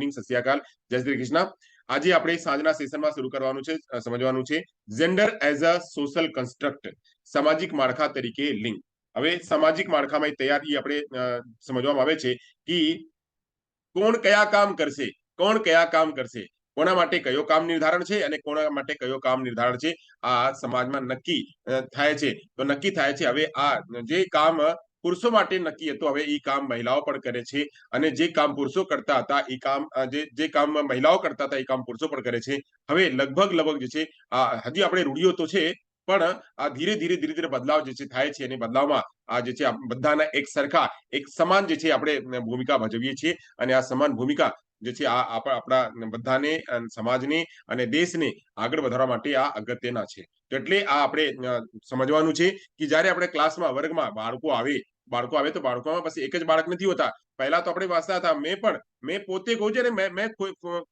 સત શ્રી અકાલ, જય શ્રી કૃષ્ણ। આજે આપણે સાંજના સેશનમાં શરૂ કરવાનું છે, સમજવાનું છે gender as a social construct, સામાજિક માળખા તરીકે લિંગ। હવે સામાજિક માળખામાં તૈયારી આપણે સમજવામાં આવે છે કે કોણ કયા કામ કરશે, કોણ કયા કામ કરશે, કોના માટે કયો કામ નિર્ધારણ છે અને કોના માટે કયો કામ નિર્ધારણ છે, આ સમાજમાં નક્કી થાય છે। તો નક્કી થાય છે હવે આ જે કામ પુરુષો માટે નક્કી હતું, હવે એ કામ મહિલાઓ પણ કરે છે અને જે કામ પુરુષો કરતા હતા એ કામ જે કામ મહિલાઓ કરતા હતા એ કામ પુરુષો પણ કરે છે। હવે લગભગ જે છે હજી આપણે રૂઢિઓ તો છે, પણ આ ધીરે ધીરે બદલાવ જે છે થાય છે અને બદલાવમાં આ જે છે બધાના એક સરખા એક સમાન જે છે આપણે ભૂમિકા ભજવીએ છીએ અને આ સમાન ભૂમિકા જે છે આ આપણા બધાને સમાજને અને દેશને આગળ વધારવા માટે આ અગત્યના છે। તો એટલે આ આપણે સમજવાનું છે કે જ્યારે આપણે ક્લાસમાં વર્ગમાં બાળકો આવે તો બાળકોમાં પછી એક જ બાળક નથી હોતા। પહેલા તો આપણે વાંચતા હતા, મેં પોતે કહું છું ને, મેં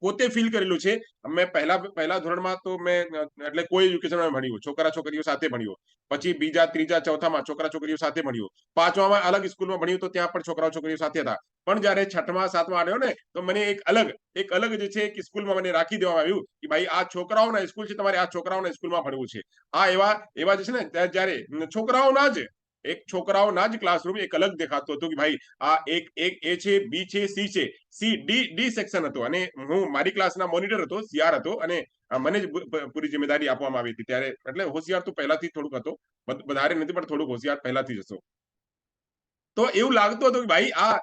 પોતે ફીલ કરેલું છે। મેં પહેલા ધોરણમાં તો મેં એટલે કોઈ એજ્યુકેશનમાં ભણ્યું, છોકરા છોકરીઓ સાથે ભણ્યું, પછી બીજા ત્રીજા ચોથામાં છોકરા છોકરીઓ સાથે ભણ્યું, પાંચમામાં અલગ સ્કૂલમાં ભણ્યું તો ત્યાં પણ છોકરા છોકરીઓ સાથે હતા। પણ જ્યારે છઠ્ઠા સાતમા આવ્યો ને તો મને એક અલગ જે છે કે સ્કૂલમાં મને રાખી દેવામાં આવ્યું કે ભાઈ આ છોકરાઓના સ્કૂલ છે, તમારે આ છોકરાઓના સ્કૂલમાં ભણવું છે। આ એવા જે છે ને જ્યારે છોકરાઓના જ ક્લાસરૂમ એક અલગ દેખાતો હતો કે ભાઈ આ એક એ છે, બી છે, સી છે, ડી સેક્શન હતો અને હું મારી ક્લાસના મોનિટર હતો, સીઆર હતો અને મને જ પૂરી જિમ્મેદારી આપવામાં આવી હતી ત્યારે। એટલે હોશિયાર તો પહેલાથી થોડુંક હતો, વધારે નથી પણ થોડુંક હોશિયાર પહેલાથી જ હતો। તો એવું લાગતું હતું કે ભાઈ આ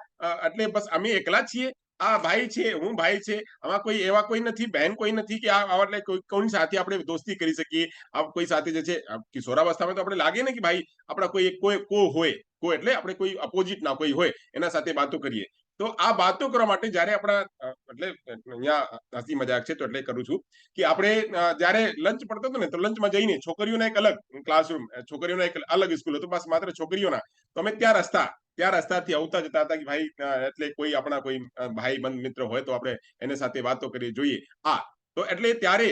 એટલે બસ અમે એકલા જ છીએ, આ ભાઈ છે, હું ભાઈ છે, આમાં કોઈ એવા કોઈ નથી, બહેન કોઈ નથી કે આ એટલે કોઈની સાથે આપણે દોસ્તી કરી શકીએ। આ કોઈ સાથે જે છે કિશોરાવસ્થામાં તો આપણે લાગે ને કે ભાઈ આપણા કોઈ એટલે આપણે કોઈ અપોઝિટ ના કોઈ હોય એના સાથે વાતો કરીએ। તો આ વાતો કરવા માટે જ્યારે આપણા એટલે અહીંયા હસી મજાક છે તો એટલે કરું છું કે આપણે જ્યારે લંચ પડતો હતો ને તો લંચમાં જઈને છોકરીઓના એક અલગ ક્લાસરૂમ, છોકરીઓના એક અલગ સ્કૂલ હતો, બસ માત્ર છોકરીઓના। તો અમે ત્યાં રસ્તાથી આવતા જતા હતા કે ભાઈ એટલે કોઈ આપણા કોઈ ભાઈ બંધ મિત્ર હોય તો આપણે એની સાથે વાતો કરી જોઈએ। તો એટલે ત્યારે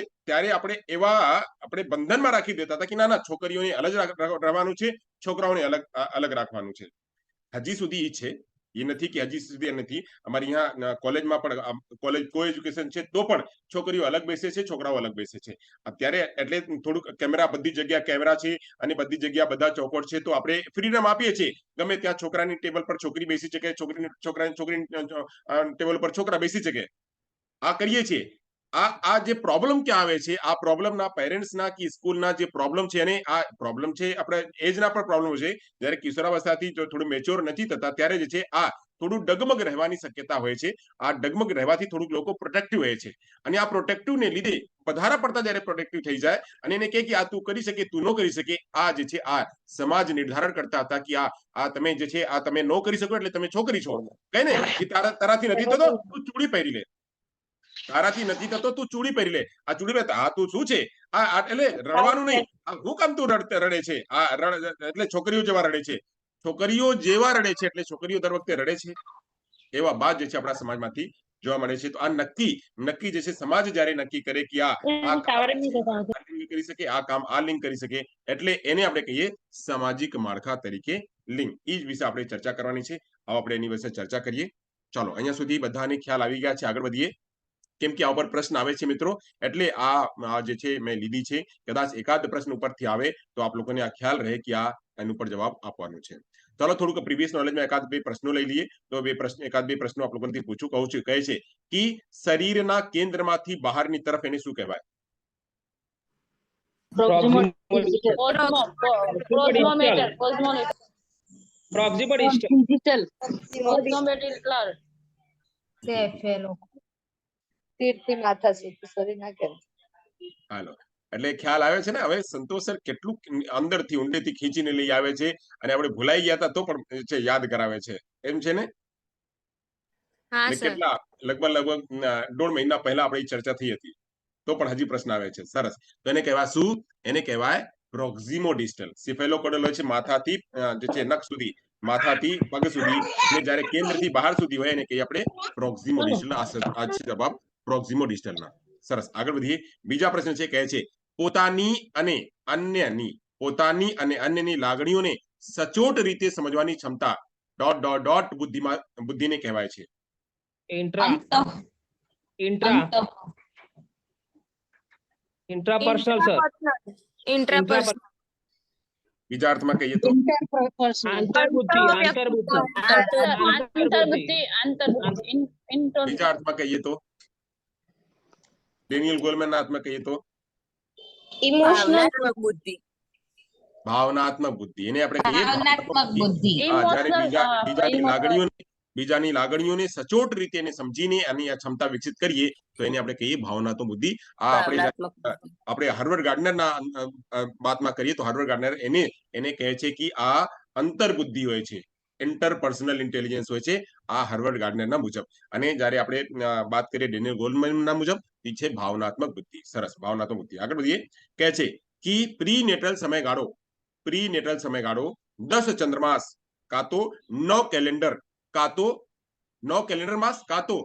આપણે એવા આપણે બંધનમાં રાખી દેતા હતા કે ના છોકરીઓને અલગ રહેવાનું છે, છોકરાઓને અલગ રાખવાનું છે। હજી સુધી છે, એ નથી કે હજી સુધી નથી, અમારી અહીંયા કોલેજમાં પણ કોલેજ કો એજ્યુકેશન છે તો પણ છોકરીઓ અલગ બેસે છે, છોકરાઓ અલગ બેસે છે। અત્યારે એટલે થોડુંક કેમેરા, બધી જગ્યા કેમેરા છે અને બધી જગ્યા બધા ચોપડ છે તો આપણે ફ્રીડમ આપીએ છીએ, ગમે ત્યાં છોકરાની ટેબલ પર છોકરી બેસી શકે, છોકરીની ટેબલ પર છોકરા બેસી શકે, આ કરીએ છીએ। આ જે પ્રોબ્લેમ ક્યાં આવે છે, આ પ્રોબ્લેમના પેરેન્ટ્સના કે સ્કૂલના જે પ્રોબ્લેમ છે અને આ પ્રોબ્લેમ છે આપણે એજના પણ પ્રોબ્લેમ છે। જ્યારે કિશોરાવસ્થાથી થોડું મેચ્યોર નથી થતા ત્યારે જે છે આ થોડું ડગમગ રહેવાની શક્યતા હોય છે। આ ડગમગ રહેવાથી થોડુંક લોકો પ્રોટેક્ટિવ હોય છે અને આ પ્રોટેક્ટિવને લીધે વધારે પડતા જ્યારે પ્રોટેક્ટિવ થઈ જાય અને એને કહે કે આ તું કરી શકે, તું ન કરી શકે, આ જે છે આ સમાજ નિર્ધારણ કરતા હતા કે આ તમે જે છે આ તમે ન કરી શકો એટલે તમે છોકરી છો, કઈ ને કે તારાથી નથી થતો તું ચૂડી પહેરી લે, તારાથી નથી થતો તું ચૂડી પહેરી લે, આ ચૂડી પહેરતા આ તું શું છે, આ એટલે રડવાનું નહીં, આ હું કામ તું રડે છે, એટલે છોકરીઓ જેવા રડે છે, છોકરીઓ જેવા રડે છે એટલે છોકરીઓ દર વખતે રડે છે, એવા બાદ જે છે આપણા સમાજમાંથી જોવા મળે છે। તો આ નક્કી જે છે સમાજ જ્યારે નક્કી કરે કે આ કરી શકે, આ કામ આ લિંગ કરી શકે, એટલે એને આપણે કહીએ સામાજિક માળખા તરીકે લિંગ। એ જ વિશે આપણે ચર્ચા કરવાની છે, આવો આપણે એની વિશે ચર્ચા કરીએ। ચાલો અહીંયા સુધી બધાને ખ્યાલ આવી ગયા છે, આગળ વધીએ, કેમ કે આ ઉપર પ્રશ્ન આવે છે મિત્રો, એટલે આ જે છે મેં લીધી છે, કદાચ એકાદ પ્રશ્ન ઉપરથી આવે તો આપ લોકોને આ ખ્યાલ રહે કે આ એના ઉપર જવાબ આપવાનો છે। ચાલો થોડુંક પ્રીવિયસ નોલેજમાં એકાદ બે પ્રશ્નો લઈ લઈએ, તો એકાદ બે પ્રશ્નો આપ લોકોથી પૂછું કહું છું। કહે છે કે શરીરના કેન્દ્રમાંથી બહારની તરફ એને શું કહેવાય? હાલો, એટલે ખ્યાલ આવે છે ને હવે સંતોષ સર કેટલું અંદરથી ઊંડેથી ખીચીને લઈ આવે છે અને આપણે ભૂલાઈ ગયા હતા તો પણ યાદ કરાવે છે, એમ છે ને? કેટલા લગભગ 1.5 મહિના પહેલા આપણી ચર્ચા થઈ હતી તો પણ હજી પ્રશ્ન આવે છે। સરસ, તો એને કહેવાય શું? એને કહેવાય પ્રોક્સિમો ડિસ્ટલ। સિફેલોકોડલ હોય છે માથાથી જે છે નખ સુધી, માથાથી પગ સુધી, અને જ્યારે કેન્દ્રથી બહાર સુધી હોય એને કહીએ આપણે પ્રોક્સિમો ડિસ્ટલ। આ છે જવાબ પ્રોક્સિમો ડિસ્ટલના। સરસ, આગળ વધીએ। બીજા પ્રશ્ન છે, કહે છે પોતાની અને અન્યની લાગણીઓને સચોટ રીતે સમજવાની ક્ષમતા ... બુદ્ધિને કહેવાય છે। इंट्रा इंट्रापर्सनल सर इंट्रापर्सनल બીજા અર્થમાં કહીએ તો आंतरबुद्धि आंतरबुद्धि બીજા અર્થમાં કહીએ તો ડેનિયલ ગોલમેનના અર્થમાં કહીએ તો ભાવનાત્મક બુદ્ધિ ભાવનાત્મક બુદ્ધિ એને આપણે કહીએ ભાવનાત્મક બુદ્ધિ હા, જ્યારે બીજાની લાગણીઓને સચોટ રીતે એને સમજીને આની આ ક્ષમતા વિકસિત કરીએ તો એને આપણે કહીએ ભાવનાત્મક બુદ્ધિ. આ આપણે હાર્વર્ડ ગાર્ડનરના વાતમાં કરીએ તો હાર્વર્ડ ગાર્ડનર એને કહે છે કે આ અંતર્બુદ્ધિ હોય છે, ઇન્ટરપર્સનલ ઇન્ટેલિજન્સ હોય છે આ હાર્વર્ડ ગાર્ડનરના મુજબ. અને જ્યારે આપણે વાત કરીએ ડેનિયલ ગોલમેનના મુજબ એ છે ભાવનાત્મક બુદ્ધિ. સરસ, ભાવનાત્મક બુદ્ધિ. આગળ વધીએ. કહે છે કે પ્રીનેટલ સમયગાળો 10 ચંદ્રમાસ કાં તો 9 કેલેન્ડર કાં તો 9 કેલેન્ડર માસ કાં તો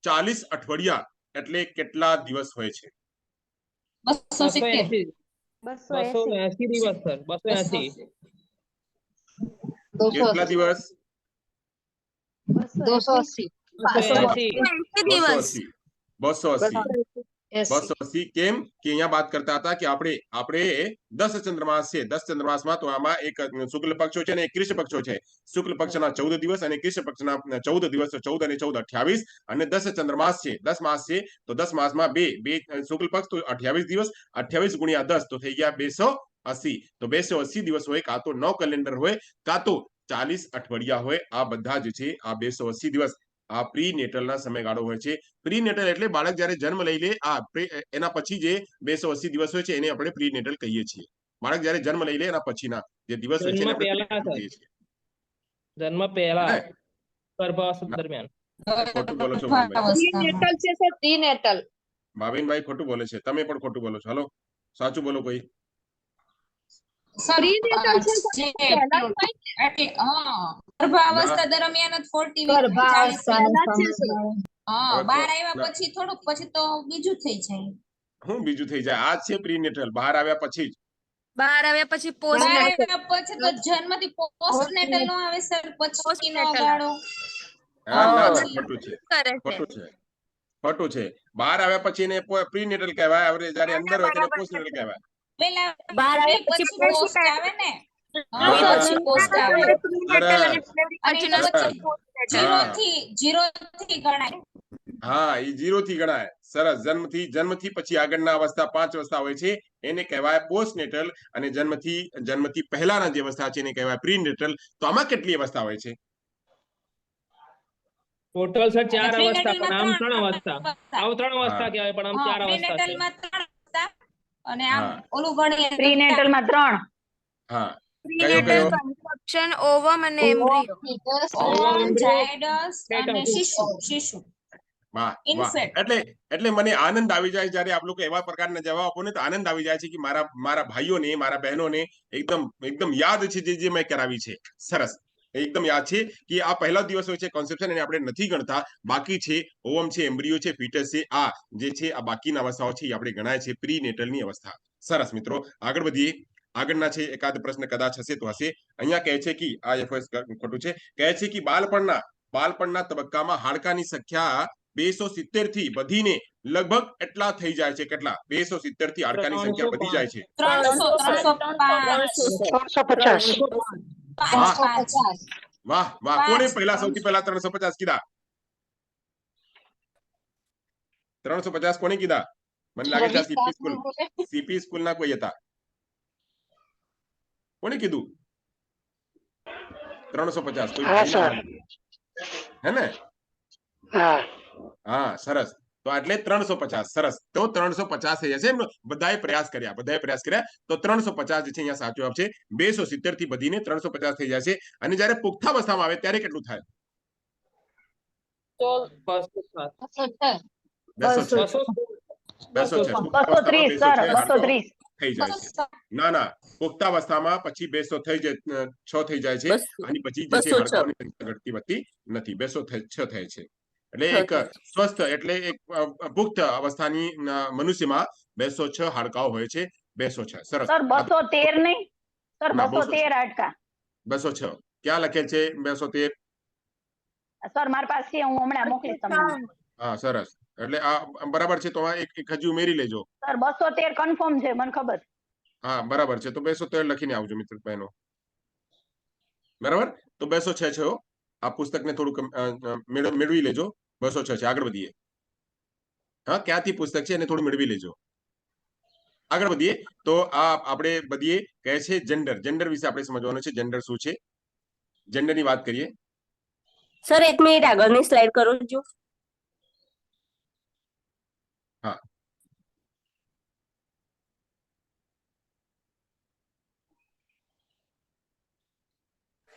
40 અઠવાડિયા એટલે કેટલા દિવસ હોય છે? 270 280 દિવસ સર 280 કેટલા દિવસ? 280 280 કેમ કે અહીંયા વાત કરતા હતા કે આપણે 10 ચંદ્રમાસ છે, 10 ચંદ્રમાસમાં તો આમાં એક શુક્લ પક્ષો છે અને એક કૃષ્ણ પક્ષો છે. શુક્લ પક્ષના 14 દિવસ અને કૃષ્ણ પક્ષના 14 દિવસ, 14 અને 14 28 અને 10 ચંદ્રમાસ છે, 10 માસ છે તો 10 માસમાં બે શુક્લ પક્ષ તો 28 દિવસ, 28 ગુણ્યા 10 તો થઈ ગયા 280. તો 280 દિવસ હોય, કાં તો 9 કેલેન્ડર હોય કાં તો 40 અઠવાડિયા હોય. આ બધા જ છે આ 280 દિવસ આ પ્રીનેટલના સમયગાળો હોય છે. પ્રીનેટલ એટલે બાળક જ્યારે જન્મ લઈ લે એના પછી જે 280 દિવસ હોય છે એને આપણે પ્રીનેટલ કહીએ છીએ. બાળક જ્યારે જન્મ લઈ લે એના પછીના જે દિવસ હોય છે એને આપણે પ્રીનેટલ કહીએ છીએ. જન્મ પહેલા ગર્ભાવસ્થા દરમિયાન. ખોટું બોલો છો પ્રીનેટલ છે સર, પ્રીનેટલ. ભાવિનભાઈ ખોટું બોલે છે, તમે પણ ખોટું બોલો છો. હાલો સાચું બોલો કોઈ. ગર્ભાવસ્થા દરમિયાન 40 બહાર આવ્યા પછી થોડુંક પછી તો બીજું થઈ જાય. હું બીજું થઈ જાય? આ છે પ્રીનેટલ. બહાર આવ્યા પછી જ. બહાર આવ્યા પછી પછી તો જન્મથી પોસ્ટનેટલ નો આવે સર, પછીનો ગાળો. ના, ખોટું છે, ખોટું છે. બહાર આવ્યા પછી એને પ્રીનેટલ કહેવાય, જ્યારે અંદર હોય તેને પોસ્ટનેટલ કહેવાય. પેલા બહાર આવે પછી પોસ્ટ આવે ને, પછી પોસ્ટ આવે અને પછી 0 થી ગણાય. હા, એ 0 થી ગણાય. સરસ. જન્મથી પછી આગળના અવસ્થા 5 અવસ્થા હોય છે એને કહેવાય પોસ્ટનેટલ, અને જન્મથી પહેલાના જે અવસ્થા છે એને કહેવાય પ્રીનેટલ. તો આમાં કેટલી અવસ્થા હોય છે? ટોટલ સર 4 અવસ્થા, પણ આમ 3 અવસ્થા. આવ 3 અવસ્થા કહેવાય પણ આમ 4 અવસ્થા છે. પ્રીનેટલમાં 3 અવસ્થા અને આમ ઓલું ગણીએ પ્રીનેટલમાં 3. હા, પ્રીનેટલ, કન્સેપ્શન, ઓવમ અને એમ્બ્રિયો. જાયડસ અને શિશુ. વાહ વાહ. એટલે મને આનંદ આવી જાય જ્યારે આપ લોકો એવા પ્રકારના જવાબ આપો ને, તો આનંદ આવી જાય છે કે મારા ભાઈઓને, મારા બહેનોને એકદમ યાદ છે જે મેં કરાવી છે. સરસ, એકદમ યાદ છે કે આ પહેલો દિવસ હોય છે કોન્સેપ્શન, અને આપણે નથી ગણતા. બાકી છે ઓવમ છે, એમ્બ્રિયો છે, ફીટસ છે. આ જે છે આ બાકીના અવસ્થાઓ છે એ આપણે ગણાય છે પ્રીનેટલની અવસ્થા. સરસ મિત્રો, આગળ વધીએ. આગળના છે એકાદ પ્રશ્ન કદાચ હશે તો હશે. અહીંયા કહે છે કે આ એફએસ ખોટું છે. કહે છે કે બાળપણના તબક્કામાં હાડકાની સંખ્યા 270 થી વધીને લગભગ એટલા થઈ જાય છે. કેટલા? 270 થી હાડકાની સંખ્યા વધી જાય છે. 350. વાહ વાહ. કોને સૌથી પહેલા 350 કીધા? 350 કોને કીધા? મને લાગે છે સીપી સ્કૂલ ના કોઈ હતા. કોને કીધું 350? કોઈ હે ને? હા, સરસ. તો એટલે 350. સરસ. તો 350 થઈ જશે. બધાએ પ્રયાસ કર્યા તો 350 જે છે અહીંયા સાચો જવાબ છે. 270 થી વધીને 350 થઈ જશે. અને જ્યારે પુખ્તાવસ્થામાં આવે ત્યારે કેટલું થાય? 230 થઈ જાય છે. ના, પુખ્તાવસ્થામાં પછી 206 થઈ જાય છે. અને પછી જે છે હાડકાની સંખ્યા ઘટતી વધતી નથી. 206 થાય છે. એટલે એક સ્વસ્થ, એટલે એક પુખ્ત અવસ્થાની મનુષ્યમાં 206 હાડકાઓ હોય છે. 206. સરસ. સર 213 નહીં સર, 213 હાડકા. 206 ક્યાં લખેલ છે? 213 સર મારી પાસે છે, હું હમણાં મોકલીશ તમને. હા, સરસ. એટલે આ બરાબર છે, તો આ એક હજી ઉમેરી લેજો. સર 213 કન્ફર્મ છે, મને ખબર. હા, બરાબર છે, તો 213 લખીને આવજો મિત્ર બહેનો. બરાબર, તો 206 છે હો. આ પુસ્તકને થોડુંક મેળવી લેજો. 206 છે, આગળ વધીએ. હા, ક્યાંથી પુસ્તક છે એને થોડું મેળવી લેજો. આગળ વધીએ તો આ આપણે વધીએ કહે છે જેન્ડર. જેન્ડર વિશે આપણે સમજવાનું છે, જેન્ડર શું છે. જેન્ડરની વાત કરીએ. સર 1 મિનિટ આગળની સ્લાઇડ કરો જો. હા,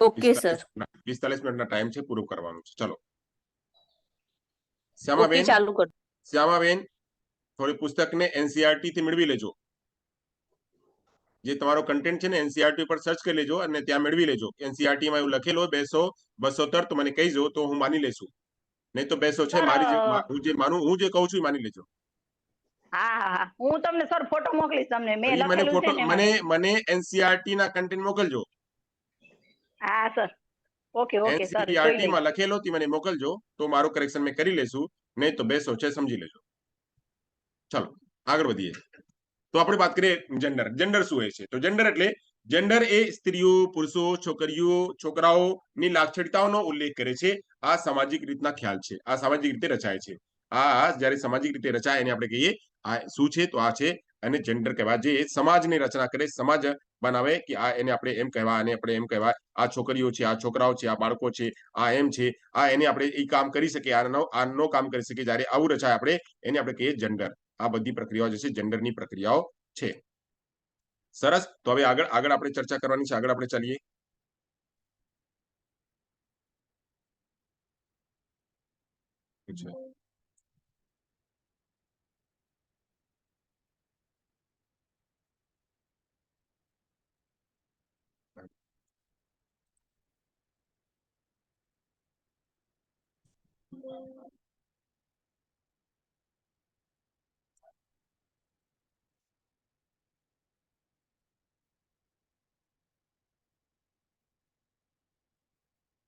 ઓકે સર. 45 મિનિટના ટાઈમ છે, પૂરું કરવાનું છે. ચલો, ઓકે, શ્યામાબેન, ચાલુ કરો. શ્યામાબેન, થોડી પુસ્તકને એનસીઆરટી થી મેળવી લેજો. જે તમારો કન્ટેન્ટ છે ને એનસીઆરટી પર સર્ચ કરી લેજો અને ત્યાં મેળવી લેજો. એનસીઆરટી માં એવું લખેલો 213 તો મને કહી દો તો હું માની લેશું. નહીં તો 206 સર મારી હું જે કહું છું એ માની લેજો. હા હા હા, હું તમને સર ફોટો મોકલીશ તમને, મેં પછી મને લખેલું ફોટો છે ને મને એનસીઆરટી ના કન્ટેન્ટ મોકલજો. હા સર, ઓકે ઓકે સર, જોઈ એનસીઆરટી લઈશ. માં લખેલો તે મને મોકલજો, તો મારું કરેક્શન મેં કરી લેશું. નહીં તો 206 સમજી લેજો. ચલો, આગળ વધીએ. તો આપણે વાત કરીએ જેન્ડર. જેન્ડર શું હોય છે? તો જેન્ડર એ સ્ત્રીઓ, પુરુષો, છોકરીઓ, છોકરાઓની લાક્ષણિકતાઓનો ઉલ્લેખ કરે છે. આ સામાજિક રીતના ખ્યાલ છે. આ સામાજિક રીતે રચાય છે. આ જ્યારે સામાજિક રીતે રચાય એને આપણે કહીએ આ શું છે? તો આ છે અને જેન્ડર કહેવાય. જે સમાજની રચના કરે, સમાજ બનાવે કે આ એને આપણે એમ કહેવાય, આને આપણે એમ કહેવાય. આ છોકરીઓ છે, આ છોકરાઓ છે, આ બાળકો છે, આ એમ છે, આ એને આપણે એ કામ કરી શકીએ, આ નો કામ કરી શકીએ. જ્યારે આવું રચાય આપણે એને આપણે કહીએ જેન્ડર. આ બધી પ્રક્રિયાઓ જે છે જેન્ડરની પ્રક્રિયાઓ છે. સરસ, તો હવે આગળ આપણે ચર્ચા કરવાની છે. આગળ આપણે ચાલીએ.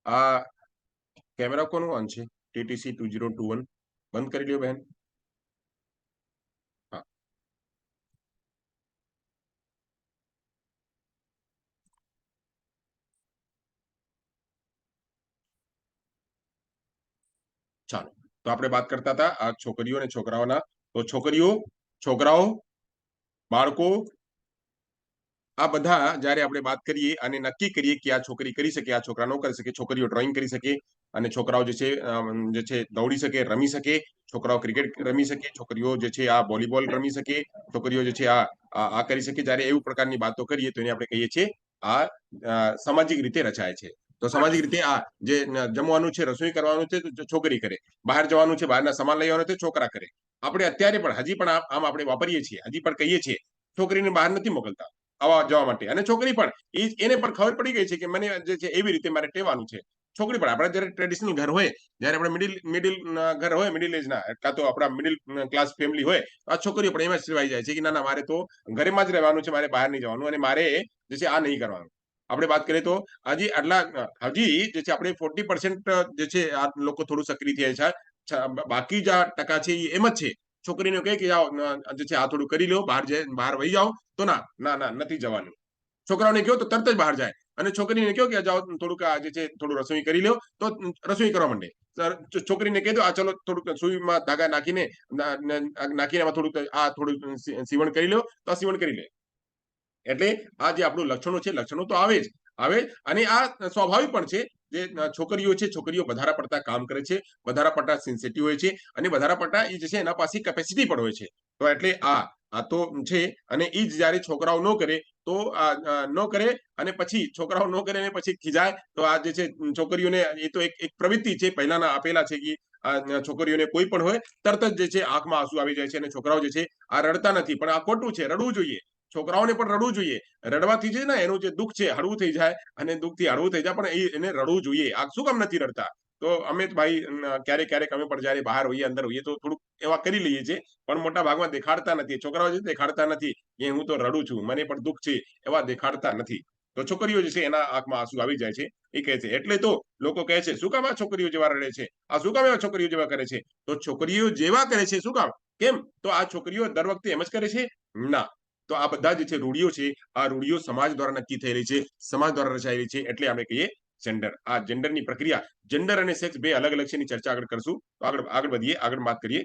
આ કેમેરા કોનું ઓન છે? TTC 2021 બંધ કરી લ્યો બેન. હા, ચાલો, તો આપણે વાત કરતા હતા આ છોકરીઓ અને છોકરાઓના. તો છોકરીઓ, છોકરાઓ, બાળકો, આ બધા જ્યારે આપણે વાત કરીએ અને નક્કી કરીએ કે આ છોકરી કરી શકે, આ છોકરા ન કરી શકે. છોકરીઓ ડ્રોઈંગ કરી શકે અને છોકરાઓ જે છે દોડી શકે, રમી શકે. છોકરાઓ ક્રિકેટ રમી શકે, છોકરીઓ જે છે આ વોલીબોલ રમી શકે, છોકરીઓ જે છે આ કરી શકે. જ્યારે એવું પ્રકારની વાતો કરીએ તો એને આપણે કહીએ છીએ આ સામાજિક રીતે રચાય છે. તો સામાજિક રીતે આ જે જમવાનું છે, રસોઈ કરવાનું છે તો છોકરી કરે, બહાર જવાનું છે, બહારના સામાન લઈ આવવાનું છે છોકરા કરે. આપણે અત્યારે પણ હજી પણ આમ આપણે વાપરીએ છીએ, હજી પણ કહીએ છીએ છોકરીને બહાર નથી મોકલતા આવવા જવા માટે. અને છોકરી પણ એને પણ ખબર પડી ગઈ છે કે મને જે છે એવી રીતે મારે ટેવાનું છે. છોકરી પણ આપણે જયારે ટ્રેડિશનલ ઘર હોય, જયારે આપણે મિડિલ ઘર હોય, મિડિલ એજ ના કાં તો આપણા મિડિલ ક્લાસ ફેમિલી હોય, આ છોકરીઓ પણ એમાં સિવાય જાય છે કે ના ના મારે તો ઘરેમાં જ રહેવાનું છે, મારે બહાર નહીં જવાનું અને મારે જે છે આ નહીં કરવાનું. આપણે વાત કરીએ તો હજી જે છે આપણે 40% જે છે આ લોકો થોડું સક્રિય થયા છે. બાકી જે ટકા છે એ એમ જ છે. છોકરીને કહે કે જાઓ જે છે આ થોડું કરી લો, બહાર વહી જાઓ, તો ના ના ના નથી જવાનું. છોકરાઓને કહો તો તરત જ બહાર જાય અને છોકરીને કહો કે જાઓ થોડુંક જે છે થોડું રસોઈ કરી લો તો રસોઈ કરવા માંડે. છોકરીને કહી દો આ ચલો થોડુંક સુઈમાં ધાગા નાખીને થોડું સીવણ કરી લો તો આ સીવણ કરી લે. એટલે આ જે આપણું લક્ષણો તો આવે જ અને આ સ્વાભાવિક પણ છે. જે છોકરીઓ છે, છોકરીઓ વધારે પડતા કામ કરે છે, વધારે પડતા સેન્સિટિવ હોય છે અને વધારે પડતા એ જે છે એના પાસે કેપેસિટી પણ હોય છે. તો એટલે આ તો છે. અને એ જ જયારે છોકરાઓ ન કરે તો ન કરે અને પછી છોકરાઓ ન કરે અને પછી ખીજાય તો આ જે છે છોકરીઓને એ તો એક પ્રવૃત્તિ છે પહેલાના આપેલા છે કે છોકરીઓને કોઈ પણ હોય તરત જ જે છે આંખમાં આંસુ આવી જાય છે અને છોકરાઓ જે છે આ રડતા નથી. પણ આ ખોટું છે, રડવું જોઈએ. છોકરાઓને પણ રડવું જોઈએ. રડવાથી છે ને એનું જે દુઃખ છે હળવું થઈ જાય અને દુઃખથી હળવું થઈ જાય, પણ એને રડવું જોઈએ. આ શું કામ નથી રડતા? તો અમે ભાઈ ક્યારેક અમે પણ જયારે બહાર હોઈએ, અંદર હોઈએ તો થોડુંક એવા કરી લઈએ છીએ, પણ મોટા ભાગમાં દેખાડતા નથી. છોકરાઓ જે દેખાડતા નથી કે હું તો રડું છું, મને પણ દુઃખ છે, એવા દેખાડતા નથી. તો છોકરીઓ જે છે એના આંખમાં આંસુ આવી જાય છે, એ કહે છે. એટલે તો લોકો કહે છે શું કામ આ છોકરીઓ જેવા રડે છે, આ શું કામ એવા છોકરીઓ જેવા કરે છે? તો છોકરીઓ જેવા કરે છે શું કામ, કેમ? તો આ છોકરીઓ દર વખતે એમ જ કરે છે? ના. તો આ બધા જે છે રૂઢિઓ છે, આ રૂઢિઓ સમાજ દ્વારા નક્કી થયેલી છે, સમાજ દ્વારા રચાયેલી છે, એટલે આપણે કહીએ જેન્ડર. આ જેન્ડરની પ્રક્રિયા, જેન્ડર અને સેક્સ બે અલગ અલગ છે, એની ચર્ચા આગળ કરશું. તો આગળ વધીએ, આગળ વાત કરીએ.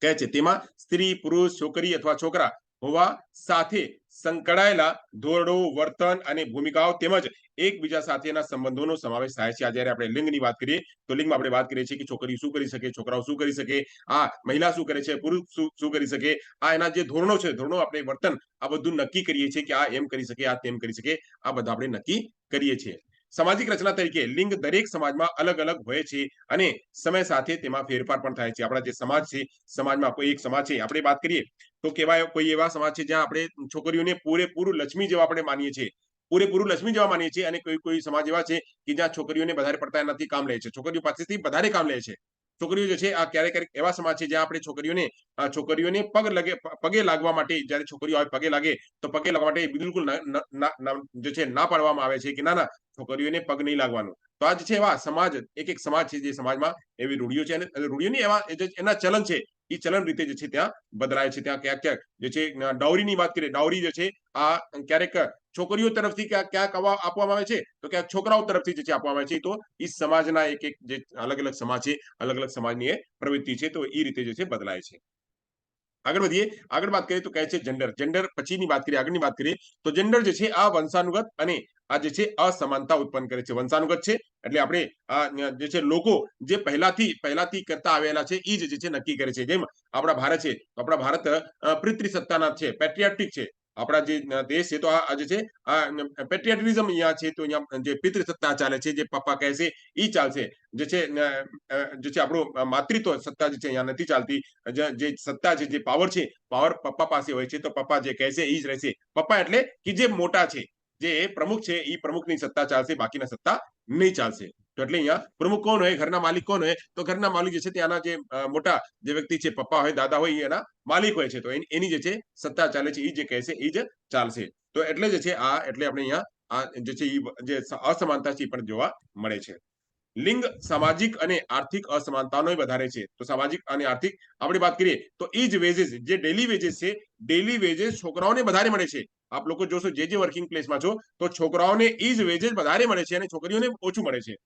કહે છે તેમાં સ્ત્રી, પુરુષ, છોકરી અથવા છોકરા હોવા સાથે સંકળાયેલા ધોરણો, વર્તન અને ભૂમિકાઓ તેમજ એકબીજા સાથેના સંબંધોનો સમાવેશ થાય છે. આ જ્યારે આપણે લિંગની વાત કરીએ તો લિંગમાં આપણે વાત કરીએ છીએ કે છોકરીઓ શું કરી શકે, છોકરાઓ શું કરી શકે, આ મહિલા શું કરે છે, પુરુષ શું કરી શકે, આ એના જે ધોરણો છે, ધોરણો આપણે વર્તન આ બધું નક્કી કરીએ છીએ કે આ એમ કરી શકે, આ તેમ કરી શકે, આ બધા આપણે નક્કી કરીએ છીએ. સામાજિક રચના તરીકે લિંગ દરેક સમાજમાં અલગ અલગ હોય છે અને સમય સાથે તેમાં ફેરફાર પણ થાય છે. આપણા જે સમાજ છે, સમાજમાં કોઈ એક સમાજ છે, આપણે વાત કરીએ તો કેવાય કોઈ એવા સમાજ છે જ્યાં આપણે છોકરીઓને પૂરેપૂરું લક્ષ્મી જેવા આપણે માનીએ છીએ, પૂરેપૂરું લક્ષ્મી જેવા માનીએ છીએ, અને કોઈ સમાજ એવા છે કે જ્યાં છોકરીઓને વધારે પડતા એનાથી કામ લે છે, છોકરીઓ પાસેથી વધારે કામ લે છે. છોકરીઓ જે છે આ ક્યારેક એવા સમાજ છે જ્યાં આપણે છોકરીઓને પગે લાગવા માટે, જયારે છોકરીઓ આવે પગે લાગે તો પગે લાગવા માટે બિલકુલ જે છે ના પાડવામાં આવે છે કે ના ના, છોકરીઓને પગ નહીં લાગવાનું. તો આ જે છે એવા સમાજ, એક સમાજ છે જે સમાજમાં એવી રૂઢિઓ છે, અને રૂઢિઓની એના ચલન છે, એ ચલન રીતે જે છે ત્યાં બદલાય છે. ત્યાં ક્યાંક જે છે ડાઉરીની વાત કરીએ, ડાઉરી જે છે આ ક્યારેક છોકરીઓ તરફથી ક્યાંક આપવામાં આવે છે, તો ક્યાંક છોકરાઓ તરફથી જે છે આપવામાં આવે છે. તો એ સમાજના એક જે અલગ અલગ સમાજ છે, અલગ અલગ સમાજની એ પ્રવૃત્તિ છે, તો એ રીતે જે છે બદલાય છે. આગળ વધીએ, આગળ વાત કરીએ તો કહે છે જેન્ડર. જેન્ડર પછીની વાત કરીએ, આગળની વાત કરીએ તો જેન્ડર જે છે આ વંશાનુગત અને આ જે છે અસમાનતા ઉત્પન્ન કરે છે. વંશાનુગત છે એટલે આપણે આ જે છે લોકો જે પહેલાથી કરતા આવેલા છે એ જે છે નક્કી કરે છે. જેમ આપણા ભારત છે તો આપણા ભારત પિતૃસત્તાના છે, પેટ્રિયાટિક છે. આપણા જે દેશ છે તો આ જે છે પેટ્રિયાટિઝમ અહીંયા છે, તો અહીંયા જે પિતૃસત્તા ચાલે છે, જે પપ્પા કહે છે એ ચાલશે. જે છે આપણું માતૃત્વ સત્તા જે છે અહીંયા નથી ચાલતી. જે સત્તા છે, જે પાવર છે, પાવર પપ્પા પાસે હોય છે, તો પપ્પા જે કહેશે એ જ રહેશે. પપ્પા એટલે કે જે મોટા છે, જે પ્રમુખ છે, એ પ્રમુખની સત્તા ચાલશે, બાકીના સત્તા નહીં ચાલશે. તો એટલે અહીંયા પ્રમુખ કોણ હોય, ઘરના માલિક કોણ હોય, તો ઘરના માલિક જે છે ત્યાંના જે મોટા જે વ્યક્તિ છે, પપ્પા હોય, દાદા હોય, એના માલિક હોય છે. તો એની જે છે સત્તા ચાલે છે, એ જે કહેશે એ જ ચાલશે. તો એટલે જે છે એટલે આપણે અહીંયા આ જે છે જે અસમાનતા છે એ પણ જોવા મળે છે. લિંગ સામાજિક અને આર્થિક અસમાનતાનો વધારે છે. તો સામાજિક અને આર્થિક આપણે વાત કરીએ તો એ જ વેજીસ, જે ડેલી વેજીસ છે, ડેલી વેજીસ છોકરાઓને વધારે મળે છે. આપ લોકો જોશો જે વર્કિંગ પ્લેસમાં છો તો છોકરાઓને એ જ વેજીસ વધારે મળે છે અને છોકરીઓને ઓછું મળે છે.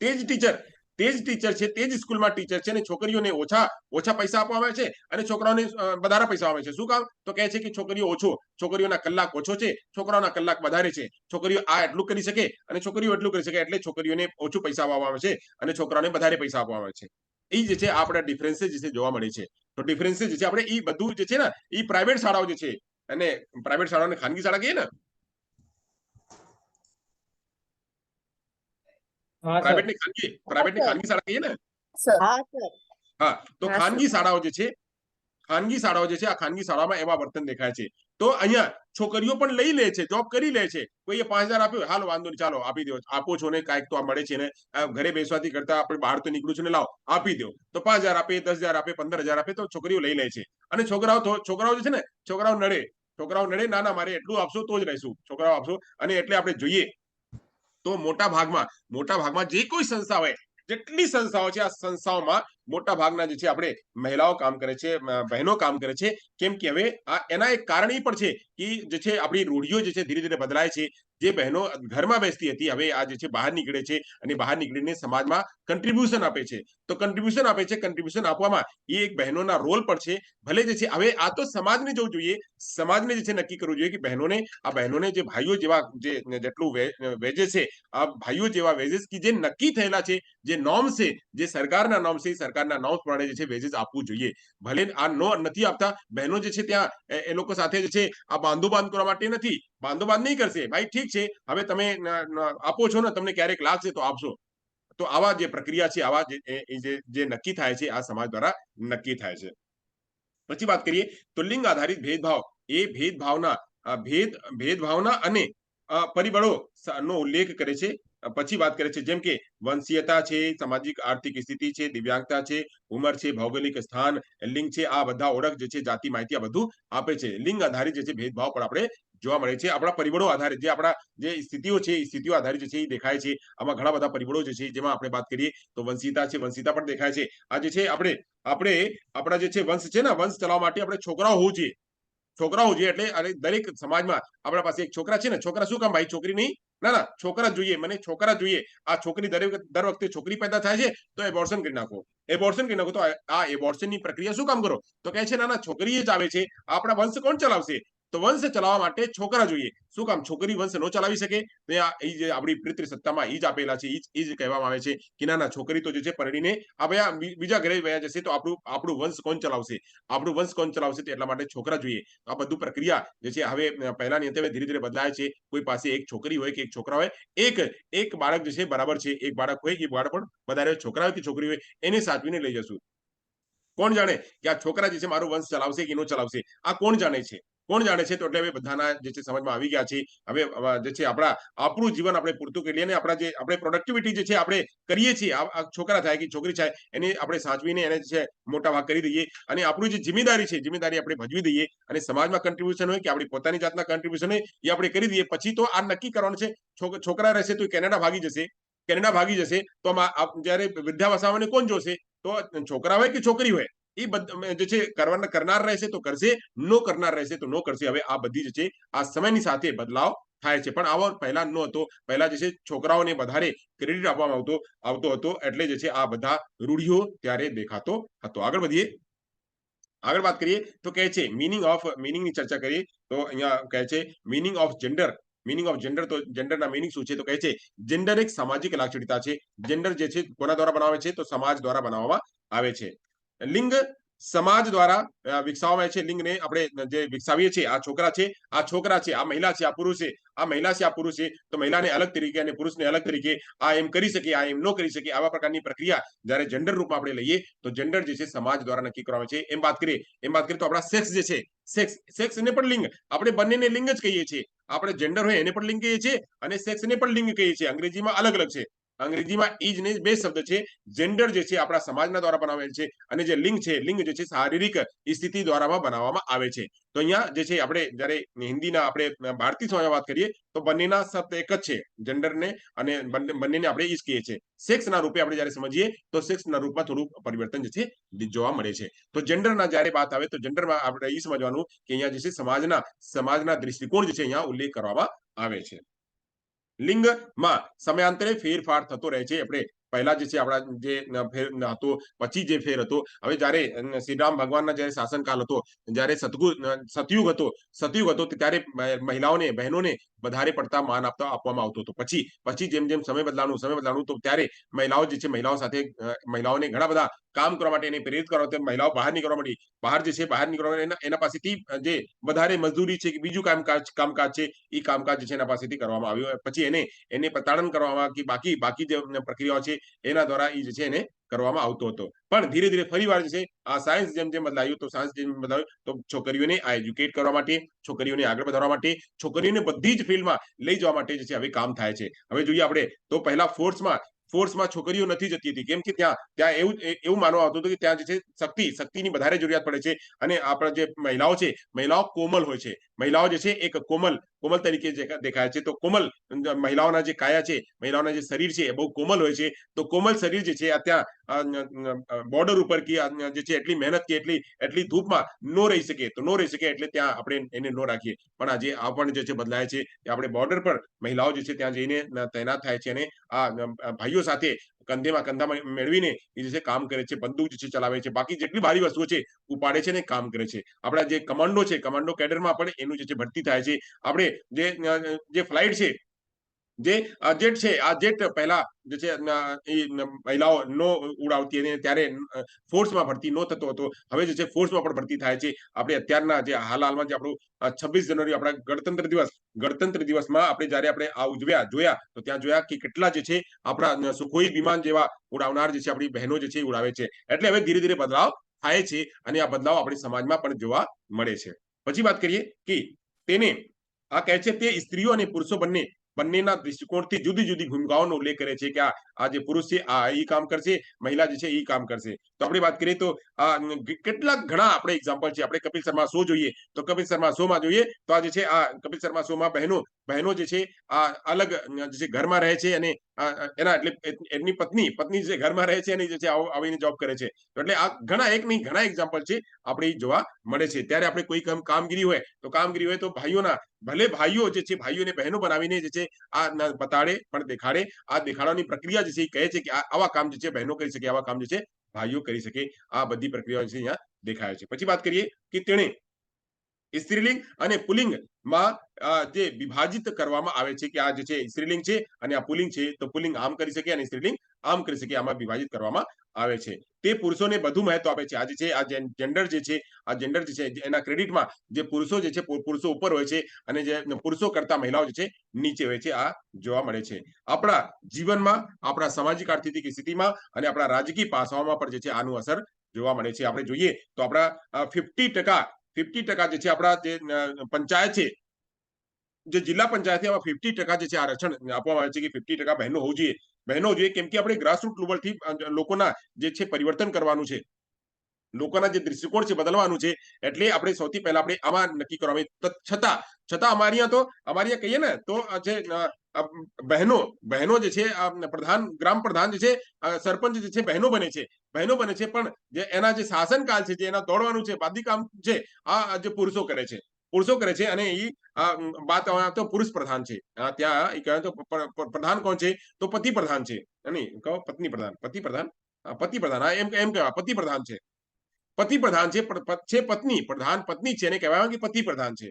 તે જ ટીચર છે, તે જ સ્કૂલમાં ટીચર છે, અને છોકરીઓને ઓછા પૈસા આપવામાં આવે છે અને છોકરાઓને વધારે પૈસા આવે છે. શું કામ? તો કહે છે કે છોકરીઓના કલાક ઓછો છે, છોકરાઓના કલાક વધારે છે. છોકરીઓ આ એટલું કરી શકે અને છોકરીઓ એટલું કરી શકે, એટલે છોકરીઓને ઓછું પૈસા આપવામાં આવે છે અને છોકરાઓને વધારે પૈસા આપવામાં આવે છે. એ જે છે આપણા ડિફરન્સીસ જે છે જોવા મળે છે. તો ડિફરન્સીસ જે છે આપણે એ બધું જે છે ને એ પ્રાઇવેટ શાળાઓ જે છે, અને પ્રાઇવેટ શાળાઓને ખાનગી શાળા કહીએ ને, હા સર. પ્રાઇવેટની ખાનગી શાળા કહીએ ને, સર. હા સર. હા, તો હા, ખાનગી શાળાઓ જે છે આ ખાનગી શાળામાં એવા વર્તન દેખાય છે. તો અહીંયા છોકરીઓ પણ લઈ લે છે, જોબ કરી લે છે. કોઈએ 5,000 આપ્યો, હાલો વાંધો નહીં, ચાલો આપી દો, આપો છો ને કાંઈક તો આ મળે છે ને, ઘરે બેસવાથી કરતા આપણે બહાર તો નીકળું છું ને, લાવો આપી દો. તો 5,000 આપે, 10,000 આપે, 15,000 આપે, તો છોકરીઓ લઈ લે છે. અને છોકરાઓ જે છે ને, છોકરાઓ નડે, ના મારે એટલું આપશો તો જ રહેશું, છોકરાઓ આપશો. અને એટલે આપણે જોઈએ તો મોટા ભાગમાં જે કોઈ સંસ્થા હોય, જેટલી સંસ્થાઓ છે, આ સંસ્થાઓમાં મોટા ભાગના જે છે આપણે મહિલાઓ કામ કરે છે, બહેનો કામ કરે છે. કેમ કે હવે એના એક કારણ એ પણ છે કે જે છે આપણી રૂઢિઓ જે છે ધીરે ધીરે બદલાય છે. જે બહેનો ઘરમાં બેસતી હતી, હવે આ જે છે બહાર નીકળે છે અને બહાર નીકળીને સમાજમાં કન્ટ્રીબ્યુશન આપે છે. તો કન્ટ્રીબ્યુશન આપવામાં એ એક બહેનોના રોલ પણ છે. ભલે જે છે હવે આ તો સમાજને જોવું જોઈએ, સમાજને જે છે નક્કી કરવું જોઈએ કે બહેનોને જે ભાઈઓ જેવા જેટલું વેજે છે, આ ભાઈઓ જેવા વેજીસ કે જે નક્કી થયેલા છે, જે નોર્મ છે, જે સરકારના નોર્મ છે, સરકારના નોર્મ પ્રમાણે જે છે વેજીસ આપવું જોઈએ. ભલે આ નથી આપતા, બહેનો જે છે ત્યાં એ લોકો સાથે જે છે આ બાંધોબાંધ કરવા માટે નથી, બાંધોબાંધ નહીં કરશે. ભાઈ ઠીક છે, હવે તમે આપો છો ને, તમને ક્યારેક લાગશે તો આપશો. તો આવા જે પ્રક્રિયા છે, આવા જે નક્કી થાય છે, આ સમાજ દ્વારા નક્કી થાય છે. પછી વાત કરીએ તો લિંગ આધારિત ભેદભાવ, એ ભેદભાવના અને પરિબળો નો ઉલ્લેખ કરે છે. પછી વાત કરે છે જેમ કે વંશીયતા છે, સામાજિક આર્થિક સ્થિતિ છે, દિવ્યાંગતા છે, ઉંમર છે, ભૌગોલિક સ્થાન, લિંગ છે, આ બધા ઓળખ જે છે, જાતિ માહિતી આ બધું આપે છે. લિંગ આધારિત જે છે ભેદભાવ પણ આપણે જોવા મળે છે. આપણા પરિબળો આધારિત જે આપણા જે સ્થિતિઓ છે એ સ્થિતિઓ આધારિત જે છે એ દેખાય છે. આમાં ઘણા બધા પરિબળો જે છે જેમાં આપણે વાત કરીએ તો વંશીયતા છે, વંશીયતા પણ દેખાય છે. આ જે છે આપણા જે છે વંશ છે ને, વંશ ચલાવવા માટે આપણે છોકરાઓ હોવું જોઈએ. છોકરાઓ જોઈએ એટલે અને દરેક સમાજમાં આપણા પાસે એક છોકરા છે ને, છોકરા શું કામ ભાઈ? છોકરી નહીં, ના ના, છોકરા જોઈએ, મને છોકરા જોઈએ. આ છોકરી દર વખતે છોકરી પેદા થાય છે તો એબોર્શન કરી નાખો, એબોર્શન કરી નાખો. તો આ એબોર્શનની પ્રક્રિયા શું કામ કરો? તો કહે છે ના ના, છોકરી જ આવે છે. આપણા વંશ કોણ ચલાવશે? તો વંશ ચલાવવા માટે છોકરા જોઈએ. શું કામ? છોકરી વંશ ન ચલાવી શકે? તો એ જે આપણી પિતૃસત્તામાં એ જ આપેલા છે, એ જ કહેવામાં આવે છે કે ના ના, છોકરી તો જે છે પરણીને આ બીજા ઘરે વયા જશે તો આપણું વંશ કોણ ચલાવશે? આપણું વંશ કોણ ચલાવશે? તો એટલા માટે છોકરા જોઈએ. આ બધું પ્રક્રિયા જે છે હવે પહેલાની અંતે ધીરે ધીરે બદલાય છે. કોઈ પાસે એક છોકરી હોય કે એક છોકરા હોય, એક બાળક જે છે બરાબર છે. એક બાળક હોય કે બાળક પણ વધારે છોકરા હોય કે છોકરી હોય, એને સાચવીને લઈ જશું. કોણ જાણે કે આ છોકરા જે છે મારું વંશ ચલાવશે કે ન ચલાવશે? આ કોણ જાણે છે? કોણ જાણે છે? તો એટલે હવે બધાના જે છે સમજમાં આવી ગયા છે. હવે જે છે આપણું જીવન આપણે પૂરતું કરી લઈએ અને આપણે પ્રોડક્ટિવિટી જે છે આપણે કરીએ છીએ. આ છોકરા થાય કે છોકરી થાય, એને આપણે સાચવીને એને જે છે મોટા ભાગ કરી દઈએ અને આપણું જે જિમ્મેદારી છે, જિમ્મેદારી આપણે ભજવી દઈએ અને સમાજમાં કન્ટ્રીબ્યુશન હોય કે આપણી પોતાની જાતના કન્ટ્રીબ્યુશન હોય એ આપણે કરી દઈએ. પછી તો આ નક્કી કરવાનું છે. છોકરા રહેશે તો કેનેડા ભાગી જશે, તો જયારે વૃદ્ધાવસ્થામાં કોણ જોશે? તો છોકરા હોય કે છોકરી હોય, એ જે છે કરનાર રહેશે તો કરશે, નો કરનાર રહેશે તો નો કરશે. હવે આ બધી જે છે આ સમયની સાથે બદલાવ થાય છે. પણ આવો પહેલા નો હતો. પહેલા જે છે છોકરાઓને વધારે ક્રેડિટ આપવામાં આવતો હતો. એટલે જે છે આ બધા રૂઢિઓ ત્યારે દેખાતો હતો. આગળ વધીએ, આગળ વાત કરીએ તો કહે છે મિનિંગની ચર્ચા કરીએ તો અહીંયા કહે છે મિનિંગ ઓફ જેન્ડર. તો જેન્ડરના મિનિંગ શું છે? તો કહે છે જેન્ડર એક સામાજિક લાક્ષણિકતા છે. જેન્ડર જે છે કોના દ્વારા બનાવે છે? તો સમાજ દ્વારા બનાવવામાં આવે છે. લિંગ સમાજ દ્વારા વિકસાવવામાં આવે છે. લિંગને આપણે જે વિકસાવીએ છીએ, આ છોકરા છે, આ મહિલા છે, આ પુરુષ છે, આ મહિલા છે, આ પુરુષ છે, તો મહિલાને અલગ તરીકે અને પુરુષને અલગ તરીકે આ એમ કરી શકે, આ એમ ન કરી શકે. આવા પ્રકારની પ્રક્રિયા જ્યારે જેન્ડર રૂપમાં આપણે લઈએ તો જેન્ડર જે છે સમાજ દ્વારા નક્કી કરવામાં આવે છે. એમ વાત કરીએ તો આપણા સેક્સ જે છે, સેક્સને પણ લિંગ, આપણે બંનેને લિંગ જ કહીએ છીએ. આપણે જેન્ડર હોય એને પણ લિંગ કહીએ છીએ અને સેક્સને પણ લિંગ કહીએ છીએ. અંગ્રેજીમાં અલગ અલગ છે. અંગ્રેજીમાં ઈજ ને બે શબ્દ છે. જેન્ડર જે છે આપણા સમાજના દ્વારા બનાવેલ છે અને જે લિંગ છે, લિંગ જે છે શારીરિક સ્થિતિ દ્વારા બનાવવામાં આવે છે. તો અહીંયા જે છે આપણે જ્યારે હિન્દીના આપણે ભારતીય સમાજમાં વાત કરીએ તો બંનેના શબ્દ એક જ છે, જેન્ડરને અને બંનેને આપણે ઈજ કહીએ છીએ. સેક્સના રૂપે આપણે જ્યારે સમજીએ તો સેક્સના રૂપમાં થોડું પરિવર્તન જે છે જોવા મળે છે. તો જેન્ડરના જ્યારે વાત આવે તો જેન્ડરમાં આપણે એ સમજવાનું કે અહીંયા જે છે સમાજના દૃષ્ટિકોણ જે છે અહીંયા ઉલ્લેખ કરવામાં આવે છે. લિંગમાં સમયાંતરે ફેરફાર થતો રહે છે. આપણે પહેલા જે છે આપણા જે ફેર હતો, પછી જે ફેર હતો. હવે જ્યારે શ્રીરામ ભગવાનના જ્યારે શાસનકાળ હતો, જ્યારે સતયુગ હતો ત્યારે મહિલાઓને, બહેનોને વધારે પડતા માન આપવામાં આવતો હતો. પછી જેમ જેમ સમય બદલાવાનું તો ત્યારે મહિલાઓ જે છે મહિલાઓને ઘણા બધા કામ કરવા માટે એને પ્રેરિત કરવા માટે મહિલાઓ બહાર નીકળવા માંડી. બહાર નીકળવા એના પાસેથી જે વધારે મજદૂરી છે કે બીજું કામકાજ છે, એ કામકાજ જે છે એના પાસેથી કરવામાં આવ્યું. પછી એને પ્રતાડન કરવામાં કે બાકી જે પ્રક્રિયાઓ છે એના દ્વારા એ જે છે એને કરવામાં આવતો હતો. પણ ધીરે ધીરે ફરીવાર જે છે આ સાયન્સ જેમ બદલાયું તો છોકરીઓને આ એજ્યુકેટ કરવા માટે, છોકરીઓને આગળ વધારવા માટે, છોકરીઓને બધી જ ફિલ્ડમાં લઈ જવા માટે જે છે હવે કામ થાય છે. હવે જોઈએ આપણે તો પહેલા ફોર્સમાં છોકરીઓ નથી જતી હતી. કેમ કે ત્યાં એવું માનવા આવતું હતું કે ત્યાં જે છે શક્તિની વધારે જરૂરિયાત પડે છે અને આપણા જે મહિલાઓ છે, મહિલાઓ કોમલ હોય છે. મહિલાઓ જે છે એક કોમલ તરીકે દેખાય છે. તો કોમલ મહિલાઓના જે કાયા છે, મહિલાઓના જે શરીર છે એ બહુ કોમલ હોય છે. તો કોમલ શરીર જે છે ત્યાં બોર્ડર ઉપર કે જે છે એટલી મહેનત કે એટલી ધૂપમાં નો રહી શકે એટલે ત્યાં આપણે એને નો રાખીએ. પણ આજે આ પણ જે છે બદલાય છે કે આપણે બોર્ડર પર મહિલાઓ જે છે ત્યાં જઈને તૈનાત થાય છે અને આ ભાઈઓ સાથે કંધેમાં કંધા મેળવીને એ જે કામ કરે છે, બંદૂક જે છે ચલાવે છે, બાકી જેટલી ભારી વસ્તુઓ છે ઉપાડે છે ને કામ કરે છે. આપણા જે કમાન્ડો છે, કમાન્ડો કેડરમાં પણ એનું જે છે ભરતી થાય છે. આપણે જે ફ્લાઇટ છે, જે જેટ છે, આ જેટ પહેલા જે છે મહિલાઓ નો ઉડાવતી અને ત્યારે ફોર્સમાં ભરતી નો થતો હતો. હવે જે છે ફોર્સમાં પણ ભરતી થાય છે. આપણે અત્યારના જે હાલમાં જે આપણું 26 જાન્યુઆરી આપણા ગણતંત્ર દિવસમાં આપણે જયારે આપણે આ જોયા તો ત્યાં જોયા કે કેટલા જે છે આપણા સુખોઈ વિમાન જેવા ઉડાવનાર જે છે આપણી બહેનો જે છે ઉડાવે છે. એટલે હવે ધીરે ધીરે બદલાવ થાય છે અને આ બદલાવ આપણી સમાજમાં પણ જોવા મળે છે. પછી વાત કરીએ કે તેને આ કહે છે તે સ્ત્રીઓ અને પુરુષો બંને બંનેના દૃષ્ટિકોણથી જુદી જુદી ભૂમિકાઓનો ઉલ્લેખ કરે છે કે આ જે પુરુષ છે આ એ કામ કરશે, મહિલા જે છે એ કામ કરશે. તો આપણે વાત કરીએ તો કેટલાક ઘણા આપણે એક્ઝામ્પલ છે. આપણે કપિલ શર્મા શો જોઈએ તો કપિલ શર્મા શોમાં જોઈએ તો આ જે છે આ કપિલ શર્મા શોમાં બહેનો જે છે આ અલગ જે છે ઘરમાં રહે છે અને એના એટલે એમની પત્ની જે ઘરમાં રહે છે અને જે છે આવીને જોબ કરે છે. એટલે આ ઘણા એક નહીં ઘણા એક્ઝામ્પલ છે આપણે જોવા મળે છે. ત્યારે આપણે કોઈ કામગીરી હોય તો ભાઈઓના ભલે ભાઈઓ જે છે ભાઈઓને બહેનો બનાવીને જે છે આ બતાડે પણ દેખાડે. આ દેખાડવાની પ્રક્રિયા જે છે એ કહે છે કે આવા કામ જે છે બહેનો કરી શકે, આવા કામ જે છે ભાઈઓ કરી શકે. આ બધી પ્રક્રિયાઓ છે અહીંયા દેખાય છે. પછી વાત કરીએ કે તેણે સ્ત્રીલિંગ અને પુલ્લિંગમાં જે વિભાજિત કરવામાં આવે છે કે આ જે છે સ્ત્રીલિંગ છે અને આ પુલ્લિંગ છે તો પુલ્લિંગ આમ કરી શકે અને સ્ત્રીલિંગ આમ કરી શકે. આમાં વિભાજિત કરવામાં આવે છે. તે પુરુષોને વધુ મહત્વ આપે છે. આ જે છે આ જેન્ડર જે છે એના ક્રેડિટમાં જે પુરુષો જે છે પુરુષો ઉપર હોય છે અને જે પુરુષો કરતા મહિલાઓ જે છે નીચે હોય છે. આ જોવા મળે છે. આપણા જીવનમાં, આપણા સામાજિક આર્થિક સ્થિતિમાં અને આપણા રાજકીય પાસાઓમાં પણ જે છે આનું અસર જોવા મળે છે. આપણે જોઈએ તો આપણા 50% જે છે આપણા જે પંચાયત છે, જે જિલ્લા પંચાયત છે એમાં 50% જે છે આરક્ષણ આપવામાં આવે છે કે 50% બહેનો હોવું જોઈએ. કેમ કે આપણે ગ્રાસરૂટ લેવલથી લોકોના જે છે પરિવર્તન કરવાનું છે, લોકોના જે દૃષ્ટિકોણ છે બદલવાનું છે. એટલે આપણે સૌથી પહેલા આપણે આમાં નક્કી કરવાનું. છતાં અમારી અહીંયા કહીએ ને તો જે બહેનો જે છે ગ્રામ પ્રધાન જે છે સરપંચ જે છે બહેનો બને છે. પણ જે એના જે શાસનકાળ છે, જે એના દોડવાનું છે, બાકી કામ છે આ જે પુરુષો કરે છે અને એ વાત તો પુરુષ પ્રધાન છે. ત્યાં કહે તો પ્રધાન કોણ છે તો પતિ પ્રધાન છે. નહીં કહો પતિ પ્રધાન હા એમ કહેવાય પતિ પ્રધાન છે. પત્ની પ્રધાન પત્ની છે એને કહેવાય કે પતિ પ્રધાન છે.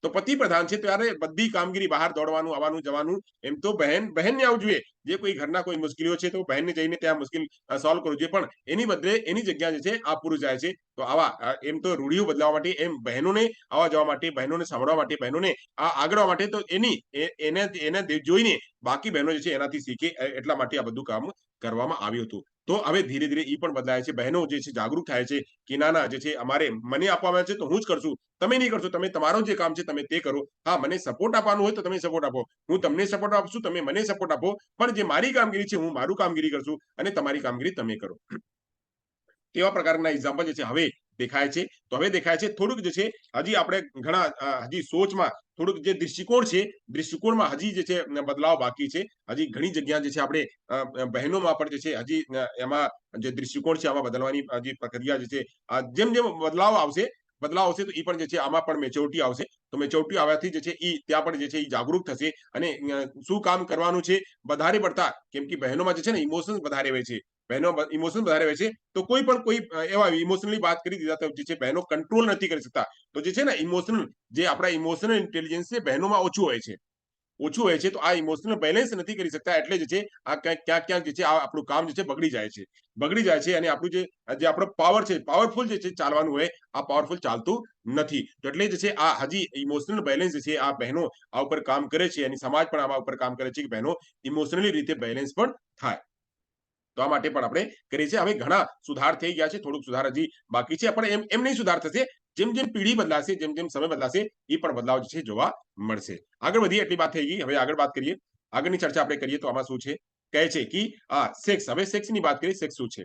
તો પતિ પ્રધાન છે ત્યારે બધી કામગીરી બહાર દોડવાનું આવવાનું જવાનું એમ તો બહેનને આવવું જોઈએ. જે કોઈ ઘરના કોઈ મુશ્કેલીઓ છે તો બહેનને જઈને ત્યાં મુશ્કેલ સોલ્વ કરવું જોઈએ. પણ એની બદલે એની જગ્યા જે છે આ પુરુષ જાય છે. તો આવા એમ તો રૂઢિઓ બદલાવા માટે, એમ બહેનોને આવવા જવા માટે, બહેનોને સાંભળવા માટે, બહેનોને આ આગળ માટે તો એને જોઈને બાકી બહેનો જે છે એનાથી શીખે. એટલા માટે આ બધું કામ કરવામાં આવ્યું હતું. તો હવે ધીરે ધીરે એ પણ બદલાય છે. બહેનો જે છે જાગૃત થાય છે કે ના જે છે મને આપવામાં આવે છે તો હું જ કરશું, તમે નહીં કરશો, તમે તમારું જે કામ છે તમે તે કરો. હા, મને સપોર્ટ આપવાનું હોય તો તમે સપોર્ટ આપો, હું તમને સપોર્ટ આપશું, તમે મને સપોર્ટ આપો. પણ જે મારી કામગીરી છે હું મારું કામગીરી કરશું અને તમારી કામગીરી તમે કરો. તેવા પ્રકારના એક્ઝામ્પલ જે છે હવે દેખાય છે. તો હવે દેખાય છે થોડુંક જે છે હજી આપણે ઘણા હજી સોચમાં થોડુંક જે દૃષ્ટિકોણમાં હજી જે છે બદલાવ બાકી છે. હજી ઘણી જગ્યા જે છે આપણે બહેનોમાં પણ જે છે હજી એમાં જે દૃષ્ટિકોણ છે આમાં બદલવાની હજી પ્રક્રિયા જે છે જેમ બદલાવ આવશે તો એ પણ જે છે આમાં પણ મેચ્યોરિટી આવશે. તો મેચ્યોરિટી આવવાથી જે છે ત્યાં પણ જે છે જાગૃત થશે અને શું કામ કરવાનું છે વધારે પડતા. કેમ કે બહેનોમાં જે છે ને ઇમોશન્સ વધારે હોય છે. તો કોઈ એવા ઇમોશનલી વાત કરી દીધા તો જે છે બહેનો કંટ્રોલ નથી કરી શકતા. તો જે છે ને આપણા ઇમોશનલ ઇન્ટેલિજન્સ છે બહેનોમાં ઓછું હોય છે. તો આ ઇમોશનલ બેલેન્સ નથી કરી શકતા. એટલે જે છે આ ક્યાંક જે છે આપણું કામ જે છે બગડી જાય છે અને આપણું જે આપણો પાવર છે, પાવરફુલ જે છે ચાલવાનું હોય આ પાવરફુલ ચાલતું નથી. તો એટલે જે છે આ હજી ઇમોશનલ બેલેન્સ જે છે આ બહેનો આ ઉપર કામ કરે છે અને સમાજ પણ આમાં ઉપર કામ કરે છે કે બહેનો ઇમોશનલી રીતે બેલેન્સ પણ થાય. તો આ માટે પણ આપણે કરીએ છીએ. હવે ઘણા સુધાર થઈ ગયા છે, થોડુંક સુધાર હજી બાકી છે. પણ એમ નહીં સુધાર થશે. જેમ પેઢી બદલાશે, જેમ સમય બદલાશે એ પણ બદલાવ જે છે જોવા મળશે. આગળ વધીએ એટલી વાત થઈ ગઈ. હવે આગળ વાત કરીએ, આગળની ચર્ચા આપણે કરીએ તો આમાં શું છે કહે છે કે સેક્સ. હવે સેક્સની વાત કરીએ. સેક્સ શું છે?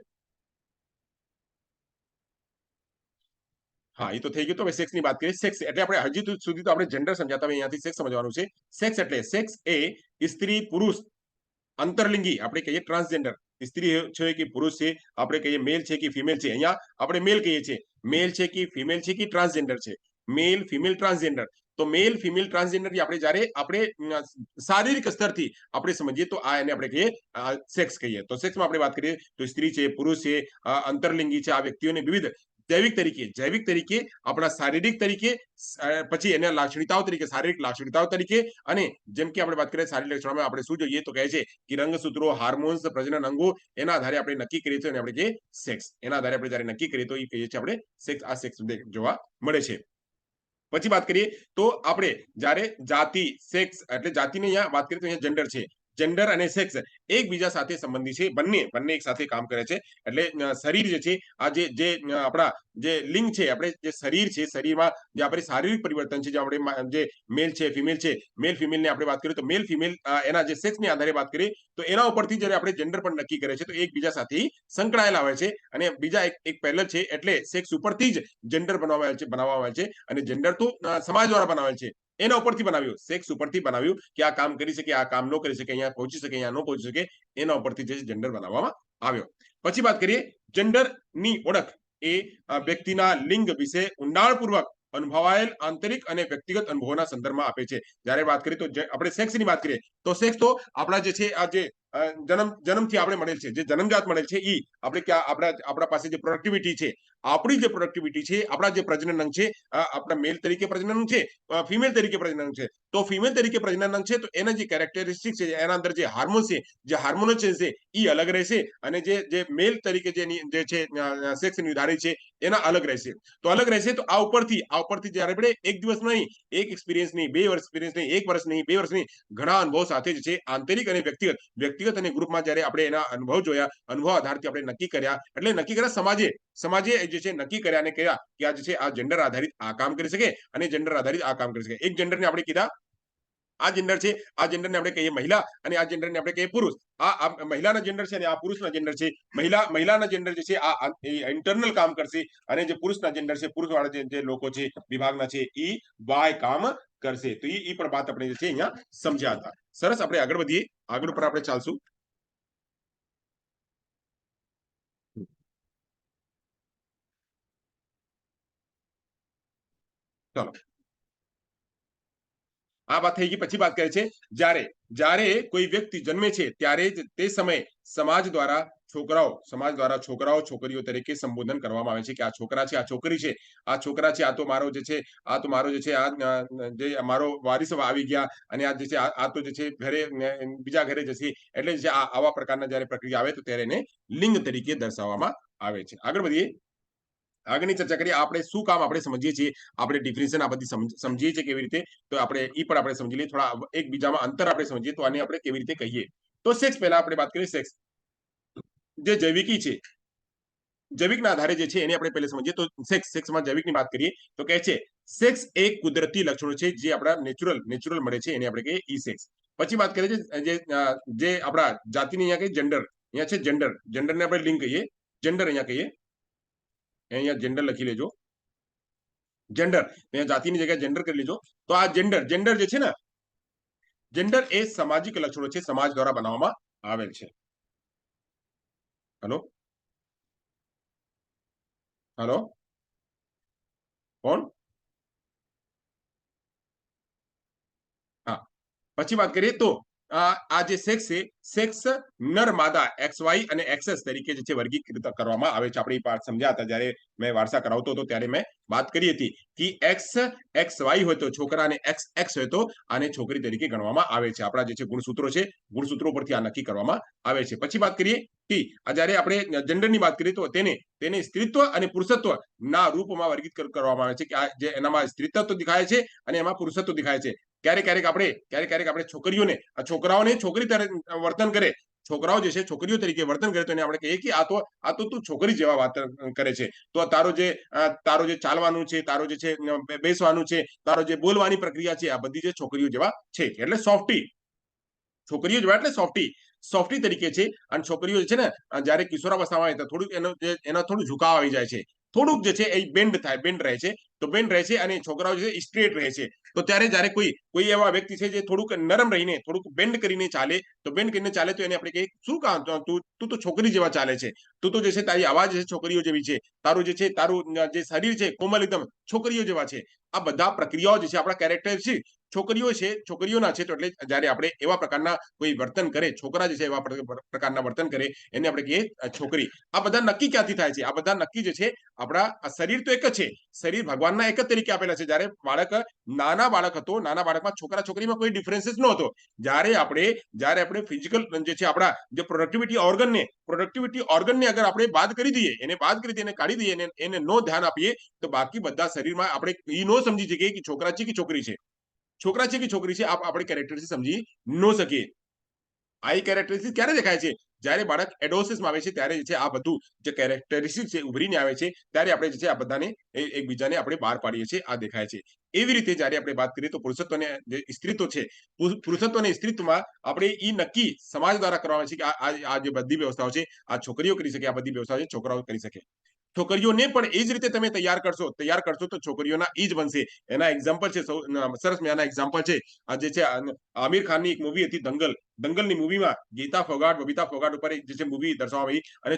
હા, એ તો થઈ ગયું. તો હવે સેક્સની વાત કરીએ. સેક્સ એટલે આપણે હજી સુધી તો આપણે જેન્ડર સમજાતા હોય, અહીંયાથી સેક્સ સમજવાનું છે. સેક્સ એટલે સેક્સ એ સ્ત્રી પુરુષ અંતરલિંગી આપણે કહીએ ટ્રાન્સજેન્ડર. સ્ત્રી છે કે પુરુષ છે, આપણે કહીએ મેલ છે કે ફિમેલ છે. અહીંયા આપણે મેલ કહીએ છીએ. મેલ છે કે ફિમેલ છે કે ટ્રાન્સજેન્ડર છે. Male female transgender. તો મેલ ફિમેલ ટ્રાન્સજેન્ડર આપણે જ્યારે આપણે શારીરિક સ્તરથી આપણે સમજીએ તો એને આપણે કહીએ સેક્સ કહીએ. તો સેક્સમાં આપણે વાત કરીએ તો સ્ત્રી છે, પુરુષ છે, અંતરલિંગી છે, આ વ્યક્તિઓને વિવિધ જૈવિક તરીકે આપણા શારીરિક તરીકે, પછી એના લાક્ષણિકતાઓ તરીકે, શારીરિક લાક્ષણિકતાઓ તરીકે, અને જેમ કે આપણે વાત કરીએ શારીરિક લક્ષણોમાં આપણે શું જોઈએ તો કહે છે કે રંગસૂત્રો, હાર્મોન્સ, પ્રજનન અંગો એના આધારે આપણે નક્કી કરીએ છીએ અને આપણે કહીએ સેક્સ. એના આધારે આપણે જ્યારે નક્કી કરીએ તો એ કહીએ છીએ આપણે સેક્સ. આ સેક્સ જોવા મળે છે. પછી વાત કરીએ તો આપણે જ્યારે જાતિ, સેક્સ એટલે જાતિની અહીંયા વાત કરીએ તો અહીંયા જેન્ડર છે. જેન્ડર અને સેક્સ એકબીજા સાથે સંબંધી છે, બંને એક સાથે કામ કરે છે. એટલે શરીર જે છે આ જે આપણા જે લિંગ છે, આપણે જે શરીર છે, શરીરમાં જે આપણે શારીરિક પરિવર્તન છે, જે આપણે જે મેલ છે ફિમેલ છે, મેલ ફિમેલ ની આપણે વાત કરીએ તો મેલ ફિમેલ એના જે સેક્સની આધારે વાત કરીએ તો એના ઉપરથી જ્યારે આપણે જેન્ડર પણ નક્કી કરે છે તો એકબીજા સાથે સંકળાયેલા હોય છે. અને બીજા એક પહેલ છે, એટલે સેક્સ ઉપરથી જ જેન્ડર બનાવવામાં આવે છે. અને જેન્ડર તો સમાજ દ્વારા બનાવેલ છે, એના ઉપરથી બનાવ્યું, સેક્સ ઉપરથી બનાવ્યું કે આ કામ કરી શકે, આ કામ ન કરી શકે, અહીંયા પહોંચી શકે, અહીંયા ન પહોંચી શકે, એના ઉપરથી જે જેન્ડર બનાવવામાં આવ્યો. પછી વાત કરીએ જેન્ડર ની ઓળખ એ વ્યક્તિના લિંગ વિશે ઊંડાણપૂર્વક અનુભવાયેલ આંતરિક અને વ્યક્તિગત અનુભવોના સંદર્ભમાં આપે છે. જ્યારે વાત કરીએ તો આપણે સેક્સની વાત કરીએ તો સેક્સ તો આપણા જે છે આ જે જન્મથી આપણે મળેલ છે, જે જન્મજાત મળેલ છે, ઈ આપણે આપણા પાસે જે પ્રોડક્ટિવિટી છે, આપણી જે પ્રોડક્ટિવિટી છે, આપણા જે પ્રજનન અંગ છે, આપણા મેલ તરીકે પ્રજનન અંગ છે, ફિમેલ તરીકે પ્રજનન અંગ છે. તો ફિમેલ તરીકે પ્રજનન અંગ છે તો એના જે કેરેક્ટરિસ્ટિક છે, એના અંદર જે હાર્મોન છે, જે હાર્મોનલ ચેન્જ છે, ઈ અલગ રહેશે. અને જે મેલ તરીકે જે છે સેક્સ નિર્ધારિત છે એના અલગ રહેશે. તો અલગ રહેશે. તો આ ઉપરથી જ્યારે આપણે એક દિવસ નહીં, એક એક્સપિરિયન્સ નહીં, 2 વર્ષ એક્સપિરિયન્સ નહીં, 1 વર્ષ નહીં, 2 વર્ષ નહીં, ઘણા અનુભવ સાથે જે છે આંતરિક અને વ્યક્તિગત અને ગ્રુપમાં જ્યારે આપણે એના અનુભવ જોયા, અનુભવ આધારથી આપણે નક્કી કર્યા, એટલે નક્કી કર્યા સમાજે જે છે નક્કી કર્યા અને કહ્યા કે આ જે છે આ જેન્ડર આધારિત આ કામ કરી શકે અને જેન્ડર આધારિત આ કામ કરી શકે. એક જેન્ડરને આપણે કીધા આ જેન્ડર છે, આ જેન્ડરને આપણે કહીએ મહિલા અને આ જેન્ડરને આપણે કહીએ પુરુષ. આ મહિલાના જેન્ડર છે અને આ પુરુષના જેન્ડર છે. મહિલાના જેન્ડર જે છે આ ઇન્ટરનલ કામ કરશે અને જે પુરુષના જેન્ડર છે, પુરુષવાળા જે લોકો છે, વિભાગના છે, એ બાય કામ કરશે. તો એ પણ વાત આપણે જે છે અહીંયા સમજ્યા હતા. સરસ, આપણે આગળ વધીએ, આગળ ઉપર આપણે ચાલશું. ચાલો, આ વાત થઈ ગઈ. પછી વાત કરે છે જ્યારે કોઈ વ્યક્તિ જન્મે છે ત્યારે જ તે સમયે સમાજ દ્વારા છોકરાઓ છોકરીઓ તરીકે સંબોધન કરવામાં આવે છે કે આ છોકરા છે, આ છોકરી છે, આ છોકરા છે, આ તો મારો જે છે જે મારો વારીસ આવી ગયા અને આ જે છે આ તો જે છે ઘરે બીજા ઘરે જશે. એટલે જે આવા પ્રકારના જ્યારે પ્રક્રિયા આવે તો ત્યારે એને લિંગ તરીકે દર્શાવવામાં આવે છે. આગળ વધીએ, આગળની ચર્ચા કરીએ. આપણે શું કામ આપણે સમજીએ છીએ, આપણે ડિફરન્શિએશન આ બધી સમજીએ છીએ કેવી રીતે, તો આપણે એ પણ આપણે સમજી લઈએ. થોડા એકબીજામાં અંતર આપણે સમજીએ તો આને આપણે કેવી રીતે કહીએ. તો સેક્સ, પહેલા આપણે વાત કરીએ સેક્સ જે જૈવિકી છે, જૈવિકના આધારે જે છે એને આપણે પહેલા સમજીએ. તો સેક્સમાં જૈવિકની વાત કરીએ તો કહે છે સેક્સ એ કુદરતી લક્ષણો છે જે આપણા નેચરલ મળે છે, એને આપણે કહીએ ઈ સેક્સ. પછી વાત કરીએ જે આપણા જાતિની અહીંયા કહીએ જેન્ડર, અહીંયા છે જેન્ડરને આપણે લિંગ કહીએ, જેન્ડર અહીંયા કહીએ, અહીંયા જેન્ડર લખી લેજો, જેન્ડર અહીંયા જાતિની જગ્યાએ જેન્ડર કરી લેજો. તો આ જેન્ડર જે છે ને, જેન્ડર એ સામાજિક લક્ષણો છે, સમાજ દ્વારા બનાવવામાં આવેલ છે. હેલો કોણ? હા, પછી વાત કરીએ તો આ જે સેક્સ છે, સેક્સ નર માદા XY અને XS તરીકે જે છે વર્ગીકૃત કરવામાં આવે છે. આપણે પાઠ સમજ્યા હતા જ્યારે મેં વારસા કરાવતો હતો ત્યારે મેં વાત કરી હતી કે XY હોય તો છોકરા અને XX હોય તો આને છોકરી તરીકે ગણવામાં આવે છે. આપણા જે છે ગુણસૂત્રો છે, ગુણસૂત્રો પરથી આ નક્કી કરવામાં આવે છે. પછી વાત કરીએ કે જ્યારે આપણે જેન્ડરની વાત કરીએ તો તેને સ્ત્રીત્વ અને પુરુષત્વ ના રૂપમાં વર્ગીકૃત કરવામાં આવે છે કે આ જે એનામાં સ્ત્રીત્વ દેખાય છે અને એમાં પુરુષત્વ દેખાય છે. ક્યારેક આપણે છોકરાઓને છોકરી તરીકે વર્તન કરે, છોકરાઓ જે છે છોકરીઓ તરીકે વર્તન કરે તો એને આપણે કહીએ કે આ તો તું છોકરી જેવા વાત કરે છે. તો તારો જે ચાલવાનું છે, તારો જે છે બેસવાનું છે, તારો જે બોલવાની પ્રક્રિયા છે, આ બધી જે છોકરીઓ જેવા છે. એટલે છોકરીઓ જેવા એટલે સોફ્ટી તરીકે છે. અને છોકરીઓ જે છે ને જ્યારે કિશોરાવસ્થામાં આવે તો થોડુંક એનો થોડું ઝુકાવ આવી જાય છે, થોડુંક જે છે એ બેન્ડ રહે છે. તો બેન્ડ રહે છે અને છોકરાઓ જે સ્ટ્રેટ રહે છે. તો ત્યારે જ્યારે કોઈ એવા વ્યક્તિ છે જે થોડુંક નરમ રહીને થોડુંક બેન્ડ કરીને ચાલે તો એને આપણે કહીએ શું કામ તું તો છોકરી જેવા ચાલે છે, તું તો જે છે તારી અવાજ છે છોકરીઓ જેવી છે, તારું જે શરીર છે કોમલ એકદમ છોકરીઓ જેવા છે. આ બધા પ્રક્રિયાઓ જે છે આપણા કેરેક્ટર છે છોકરીઓના છે. તો એટલે જ્યારે આપણે એવા પ્રકારના કોઈ વર્તન કરે, છોકરા જે છે એવા પ્રકારના વર્તન કરે એને આપણે કહીએ છોકરી. આ બધા નક્કી ક્યાંથી થાય છે? આ બધા નક્કી જે છે આપણા શરીર તો એક જ છે, શરીર ભગવાનના એક જ તરીકે આપેલા છે. જ્યારે નાના બાળક હતો, નાના બાળકમાં છોકરા છોકરીમાં કોઈ ડિફરન્સીસ ન હતો. જ્યારે આપણે ફિઝિકલ જે છે આપણા જે પ્રોડક્ટિવિટી ઓર્ગનને અગર આપણે બાદ કરી દઈએ, એને કાઢી દઈએ, એને નો ધ્યાન આપીએ તો બાકી બધા શરીરમાં આપણે એ નો સમજી શકીએ કે છોકરા છે કે છોકરી છે, આપણે કેરેક્ટરથી સમજી ન શકીએ. આ કેરેક્ટરિસ્ટિક ક્યારે દેખાય છે? જ્યારે બાળક એડોસિસમાં આવે છે ત્યારે જે છે આ બધું જે કેરેક્ટરિસ્ટિક છે ઉભરીને આવે છે ત્યારે આપણે જે છે આ બધાને એકબીજાને આપણે બહાર પાડીએ છીએ, આ દેખાય છે. એવી રીતે જ્યારે આપણે વાત કરીએ તો પુરુષત્વ અને જે સ્ત્રીત્વ છે, પુરુષત્વ અને સ્ત્રીત્વમાં આપણે ઈ નક્કી સમાજ દ્વારા કરવામાં આવે છે કે આ જે બધી વ્યવસ્થાઓ છે આ છોકરીઓ કરી શકે, આ બધી વ્યવસ્થાઓ છે છોકરાઓ કરી શકે. છોકરીઓને પણ એ જ રીતે તમે તૈયાર કરશો તો છોકરીઓના ઈ જ બનશે. એના એક્ઝામ્પલ છે, સરસ મજાના એક્ઝામ્પલ છે. આ જે છે આમિર ખાનની એક મૂવી હતી દંગલની મૂવીમાં ગીતા ફોગાટ, બબીતા ફોગાટ ઉપર જે છે મૂવી દર્શાવવામાં આવી. અને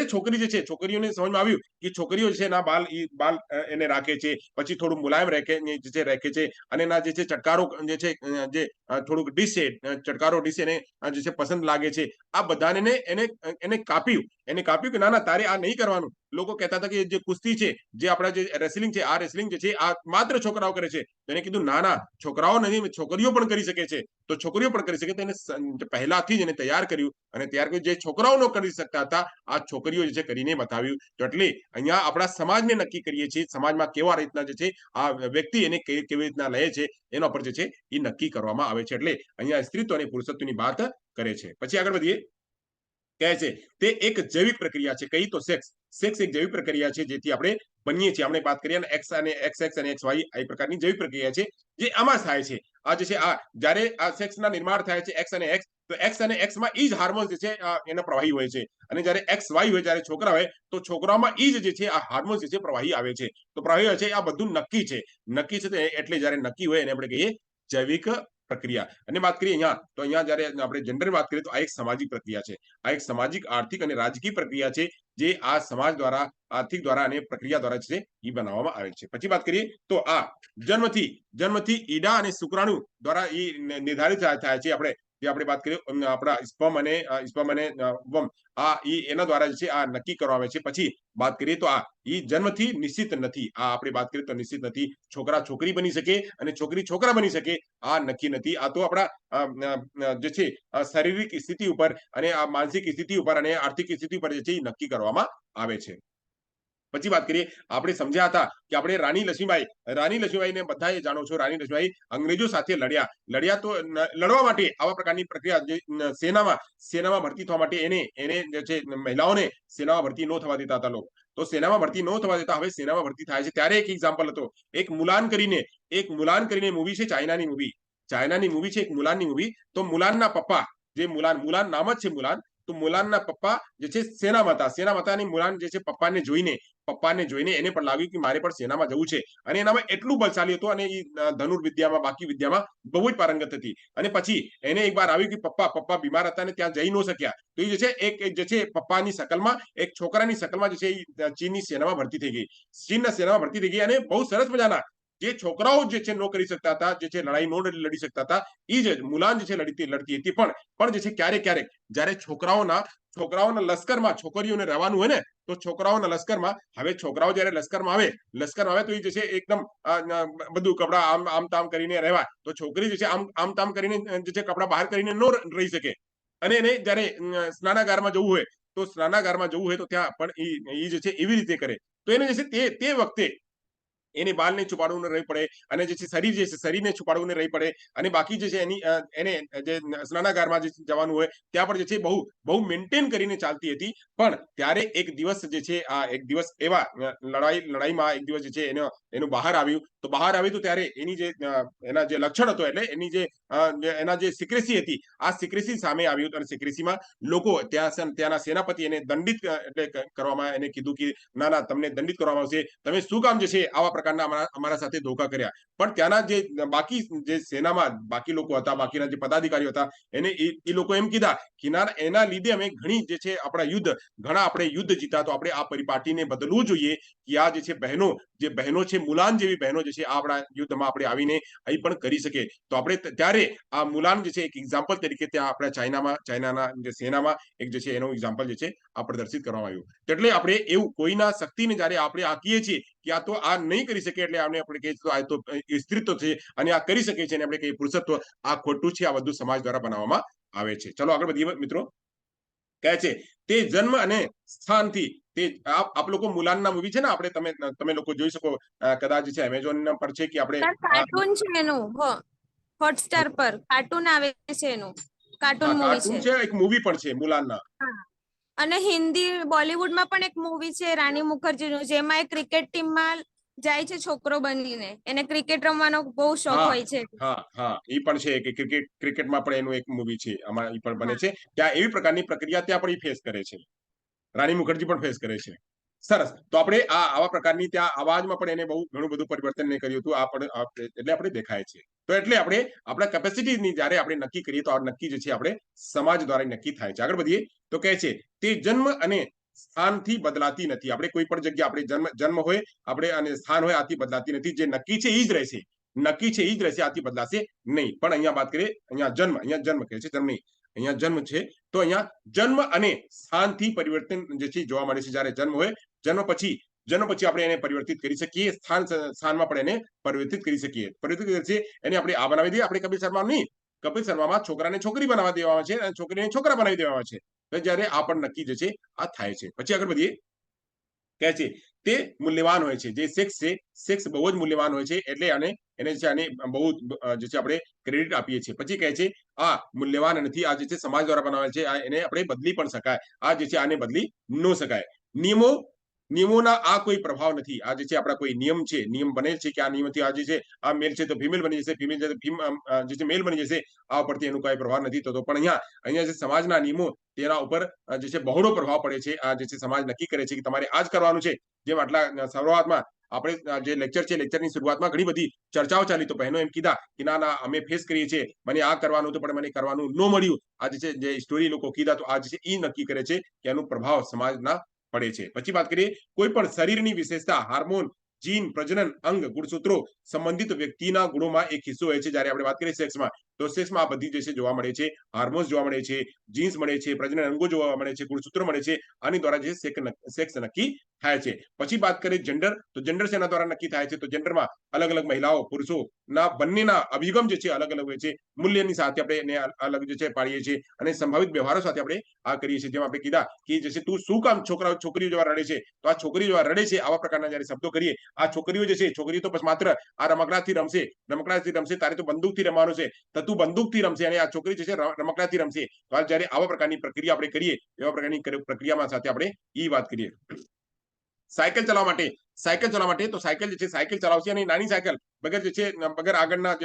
છોકરી જે છે, છોકરીઓને સમજમાં આવ્યું કે છોકરીઓ જે છે એના બાલ એને રાખે છે, પછી થોડું મુલાયમ રાખે છે અને એના જે છે ચટકારો જે છે જે થોડુંક ડીશ છે, ચટકારો ડીશ એને જે છે પસંદ લાગે છે. આ બધાને એને કાપ્યું કે ના તારે આ નહીં કરવાનું. લોકો કહેતા હતા કે જે કુસ્તી છે, જે આપણા જે રેસલિંગ છે, આ રેસલિંગ જે છે આ માત્ર છોકરાઓ કરે છે. એને કીધું ના, છોકરાઓ નહીં, છોકરીઓ પણ કરી શકે છે. તો છોકરીઓ પણ કરી શકે. તેને પહેલાથી જ એને તૈયાર કર્યું અને તૈયાર કર્યું જે છોકરાઓ ન કરી શકતા હતા આ છોકરીઓ જે છે કરીને બતાવ્યું. તો એટલે અહીંયા આપણા સમાજને નક્કી કરીએ છીએ, સમાજમાં કેવા રીતના જે છે આ વ્યક્તિ એને કેવી રીતના લે છે એના પર જે છે એ નક્કી કરવામાં આવે છે. એટલે અહીંયા સ્ત્રીત્વ અને પુરુષત્વની વાત કરે છે. પછી આગળ વધીએ. કહે છે તે એક જૈવિક પ્રક્રિયા છે. કઈ તો સેક્સ એક જૈવિક પ્રક્રિયા છે જેથી આપણે બનીએ છીએ. આપણે વાત કરીએ એક્સ અને એક્સ વાય આ પ્રકારની જૈવિક પ્રક્રિયા છે જે આમાં થાય છે. આ જે છે આ જ્યારે આ સેક્સના નિર્માણ થાય છે એક્સ અને એક્સ, તો એક્સ અને એક્સ માં ઈ જ હાર્મોન્સ જે છે એના પ્રવાહી હોય છે. અને જ્યારે એક્સ વાય હોય, જ્યારે છોકરા હોય તો છોકરાઓમાં ઈ જ જે છે આ હાર્મોન્સ જે છે પ્રવાહી આવે છે. તો પ્રવાહી હોય છે આ બધું નક્કી છે એટલે જ્યારે નક્કી હોય એને આપણે કહીએ જૈવિક પ્રક્રિયા. અને વાત કરીએ અહીંયા તો અહીંયા જ્યારે આપણે જેન્ડર વાત કરીએ તો આ એક સામાજિક પ્રક્રિયા છે. આ એક સામાજિક, આર્થિક અને રાજકીય પ્રક્રિયા છે જે આ સમાજ દ્વારા, આર્થિક દ્વારા અને પ્રક્રિયા દ્વારા છે એ બનાવવામાં આવે છે. પછી વાત કરીએ તો આ જન્મથી ઈડા અને શુક્રાણુ દ્વારા એ નિર્ધારિત થાય છે. આપણે વાત કરીએ આપણા સ્પર્મ અને વર્મ એના દ્વારા જે છે આ નક્કી કરવામાં આવે છે. પછી વાત કરીએ તો આ જન્મથી નિશ્ચિત નથી. આ આપણે વાત કરીએ તો નિશ્ચિત નથી. છોકરા છોકરી બની શકે અને છોકરી છોકરા બની શકે, આ નક્કી નથી. આ તો આપણા જે છે શારીરિક સ્થિતિ ઉપર અને આ માનસિક સ્થિતિ ઉપર અને આર્થિક સ્થિતિ ઉપર જે છે એ નક્કી કરવામાં આવે છે. પછી વાત કરીએ, આપણે સમજ્યા હતા કે આપણે રાણી લક્ષ્મીબાઈને બધાએ જાણો છો. રાણી લક્ષ્મીબાઈ અંગ્રેજો સાથે લડ્યા તો લડવા માટે આવા પ્રકારની પ્રક્રિયા જે સેનામાં ભરતી થવા માટે એને જે છે મહિલાઓને સેનામાં ભરતી ન થવા દેતા હતા લોકો. તો સેનામાં ભરતી ન થવા દેતા હવે સેનામાં ભરતી થાય છે. ત્યારે એક એક્ઝામ્પલ હતો, એક મુલાન કરીને મૂવી છે, ચાઇનાની મૂવી છે, એક મુલાનની મૂવી. તો મુલાનના પપ્પા જે મુલાન નામ જ છે મુલાન, તો મુલાનના પપ્પા જે છે સેનામાં હતા અને મુલાન જે છે પપ્પાને જોઈને એને પણ લાગ્યું કે મારે પણ સેનામાં જવું છે. અને એનામાં એટલું બલશાલી હતું અને એ ધનુર્વિદ્યામાં, બાકી વિદ્યામાં બહુ જ પારંગત હતી. અને પછી એને એક વાર આવ્યું કે પપ્પા બીમાર હતા અને ત્યાં જઈ ન શક્યા. તો એ જે છે એક જે છે પપ્પાની શકલમાં, એક છોકરાની શકલમાં જે છે એ ચીનની સેનામાં ભરતી થઈ ગઈ. અને બહુ સરસ મજાના જે છોકરાઓ જે છે નો કરી શકતા હતા, જે છે લડાઈ નો લડી શકતા હતા, એ જ મુલાન જે છે લડતી હતી. પણ જે છે ક્યારેક જ્યારે છોકરાઓના લશ્કરમાં છોકરીઓને રહેવાનું હોય ને, તો છોકરાઓના લશ્કરમાં હવે છોકરાઓ જ્યારે લશ્કરમાં આવે તો એ જે છે એકદમ બધું કપડા આમ તામ કરીને રહેવા. તો છોકરી જે છે આમ તામ કરીને જે છે કપડા બહાર કરીને ન રહી શકે. અને એને જ્યારે સ્નાનાગારમાં જવું હોય તો ત્યાં પણ એ જે છે એવી રીતે કરે. તો એને જે છે તે વખતે એને બાલને છુપાડવું રહી પડે અને જે છે શરીરને છુપાડવું રહી પડે. અને બાકી જે છે એને જે સ્નાનાગારમાં જે જવાનું હોય ત્યાં પણ જે છે બહુ મેન્ટેન કરીને ચાલતી હતી. પણ ત્યારે એક દિવસ જે છે એક દિવસ એવા લડાઈમાં એક દિવસ જે છે એનું બહાર આવ્યું તો ત્યારે એના જે લક્ષણ હતો, એટલે એના જે સિક્રેસી હતી, આ સિક્રેસી સામે આવ્યું. અને સિક્રેસીમાં લોકો ત્યાંના સેનાપતિ એને દંડિત કરવામાં એને કીધું કે ના તમને દંડિત કરવામાં આવશે, તમે શું કામ જે છે આવા પ્રકારના અમારા સાથે ધોખા કર્યા. પણ ત્યાંના જે બાકી જે સેનામાં બાકી લોકો હતા, બાકીના જે પદાધિકારીઓ હતા, એ લોકો એમ કીધા કે એના લીધે અમે ઘણા આપણે યુદ્ધ જીતા, તો આપણે આ પરિપાટીને બદલવું જોઈએ કે આ જે છે બહેનો છે, મુલાન જેવી બહેનો જે છે આપણા યુદ્ધમાં આપણે આવીને અહીં પણ કરી શકે. તો આપણે ત્યારે આ મુલાન જે છે એક એક્ઝામ્પલ તરીકે ત્યાં આપણા ચાઇનાના જે સેનામાં એક જે છે એનો એક્ઝામ્પલ જે છે આ પ્રદર્શિત કરવામાં આવ્યું. એટલે આપણે એવું કોઈના શક્તિને જ્યારે આપણે આંકીએ છીએ કે આ તો આ નહીં કરી શકે, એટલે આપણે કહીએ તો આ તો સ્ત્રીત્વ છે અને આ કરી શકે છે, અને આપણે કહીએ પુરુષત્વ, આ ખોટું છે. આ બધું સમાજ દ્વારા બનાવવામાં આવે છે. ચલો આગળ વધીએ મિત્રો. કહે છે તે જન્મ અને સ્થાનથી આપ લોકો મુલાનના મૂવી છે ને, આપણે તમે લોકો જોઈ શકો, કદાચ છે એમેઝોન પર છે કે આપણે કાર્ટૂન છે એનું, હોટસ્ટાર પર કાર્ટૂન આવે છે એનું. કાર્ટૂન મૂવી કાર્ટૂન છે. છે, એક મૂવી પણ છે મુલાનના. અને હિન્દી બોલિવૂડમાં પણ એક મૂવી છે રાની મુખર્જીનું, જેમાં એ ક્રિકેટ ટીમમાં જાય છે છોકરો બનીને. એને ક્રિકેટ રમવાનો બહુ શોખ હા હોય છે. હા એ પણ છે કે ક્રિકેટમાં પણ એનું એક મૂવી છે, આમાં એ પણ બને હા. છે. ત્યાં એવી પ્રકારની પ્રક્રિયા ત્યાં પણ ફેસ કરે છે, રાણી મુખર્જી પણ ફેસ કરે છે. સરસ. તો આપણે આવા પ્રકારની ત્યાં અવાજમાં પણ એને બહુ ઘણું બધું પરિવર્તન ને કર્યું હતું. એટલે આપણે દેખાય છે. તો એટલે આપણે આપણા કેપેસિટીની જ્યારે આપણે નક્કી કરીએ તો આ નક્કી જે છે આપણે સમાજ દ્વારા નક્કી થાય છે. આગળ વધીએ તો કહે છે તે જન્મ અને સ્થાનથી બદલાતી નથી. આપણે કોઈ પણ જગ્યા આપણે જન્મ હોય આપણે અને સ્થાન હોય આથી બદલાતી નથી. જે નક્કી છે એ જ રહેશે. નક્કી છે એ જ રહેશે, આથી બદલાશે નહીં. પણ અહીંયા વાત કરીએ, અહીંયા જન્મ કહે છે, જન્મ નહીં. અહીંયા જન્મ છે તો અહીંયા જન્મ અને સ્થાનથી પરિવર્તન જે છે જોવા મળે છે. જ્યારે જન્મ હોય, જન્મ પછી આપણે એને પરિવર્તિત કરી શકીએ. સ્થાનમાં પણ એને પરિવર્તિત કરી શકીએ. પરિવર્તિત કરી શકીએ એને આપણે આ બનાવી દઈએ. આપણે કપિલ શર્મા નહીં, કપિલ શર્મામાં છોકરાને છોકરી બનાવવા દેવામાં છે અને છોકરીને છોકરા બનાવી દેવામાં છે. તો જ્યારે આ પણ નક્કી જે છે આ થાય છે. પછી આગળ વધીએ, કહે છે તે મૂલ્યવાન હોય છે. જે સેક્સ છે, સેક્સ બહુ જ મૂલ્યવાન હોય છે. એટલે એને છે આને બહુ જે છે આપણે ક્રેડિટ આપીએ છીએ. પછી કહે છે આ મૂલ્યવાન નથી. આ જે છે સમાજ દ્વારા બનાવેલ છે. આ એને આપણે બદલી પણ શકાય. આ જે છે આને બદલી ન શકાય. નિયમોના આ કોઈ પ્રભાવ નથી. આ જે છે આપણા કોઈ નિયમ છે, નિયમ બને છે કે આ નિયમથી આ જે છે આ મેલ છે તો ફિમેલ બની જશે, ફિમેલ છે તો જે છે મેલ બની જશે. આ ઉપરથી એનું કોઈ પ્રભાવ નથી થતો. પણ અહીંયા જે સમાજના નિયમો તેના ઉપર જે છે બહોળો પ્રભાવ પડે છે. આ જે છે સમાજ નક્કી કરે છે કે તમારે આ જ કરવાનું છે. જેમ આટલા શરૂઆતમાં આપણે જે લેક્ચર છે, લેક્ચરની શરૂઆતમાં ઘણી બધી ચર્ચાઓ ચાલી. તો બહેનો એમ કીધા કે ના અમે ફેસ કરીએ છીએ, મને આ કરવાનું હતું પણ મને કરવાનું ન મળ્યું. આ જે છે જે સ્ટોરી લોકો કીધા તો આ જે છે એ નક્કી કરે છે કે એનો પ્રભાવ સમાજના પડે છે. પછી વાત કરીએ કોઈ પણ શરીરની વિશેષતા, હાર્મોન, જીન, પ્રજનન અંગ, ગુણસૂત્રો સંબંધિત વ્યક્તિના ગુણોમાં એક હિસ્સો હોય છે. જ્યારે આપણે વાત કરીએ સેક્સમાં, તો સેક્સમાં આ બધી જે છે જોવા મળે છે. હાર્મોન્સ જોવા મળે છે, જીન્સ મળે છે, પ્રજનન અંગો જોવા મળે છે, ગુણસૂત્રો મળે છે. આની દ્વારા જે સેક્સ નક્કી થાય છે. પછી વાત કરીએ જેન્ડર, તો જેન્ડર શેના દ્વારા નક્કી થાય છે? તો જેન્ડરમાં અલગ અલગ મહિલાઓ પુરુષો ના બંનેના અભિગમ જે છે અલગ અલગ હોય છે. મૂલ્યની સાથે આપણે એને અલગ જે છે પાડીએ છીએ અને સંભવિત વ્યવહારો સાથે આપણે આ કરીએ છીએ. જેમ આપણે કીધા કે જે છે તું શું કામ છોકરીઓ જેવા રડે છે, તો આ છોકરીઓ જેવા રડે છે આવા પ્રકારના જ્યારે શબ્દો કરીએ. આ છોકરીઓ જે છે, છોકરીઓ તો બસ માત્ર આ રમકડાથી રમશે, તારે તો બંદૂકથી રમવાનું છે, તો તું બંદૂકથી રમશે અને આ છોકરી જે છે રમકડાથી રમશે. તો જ્યારે આવા પ્રકારની પ્રક્રિયા આપણે કરીએ, એવા પ્રકારની પ્રક્રિયામાં સાથે આપણે એ વાત કરીએ. સાયકલ ચલાવવા માટે તો સાયકલ જે છે સાયકલ ચલાવશે અને નાની સાયકલ બગર આગળના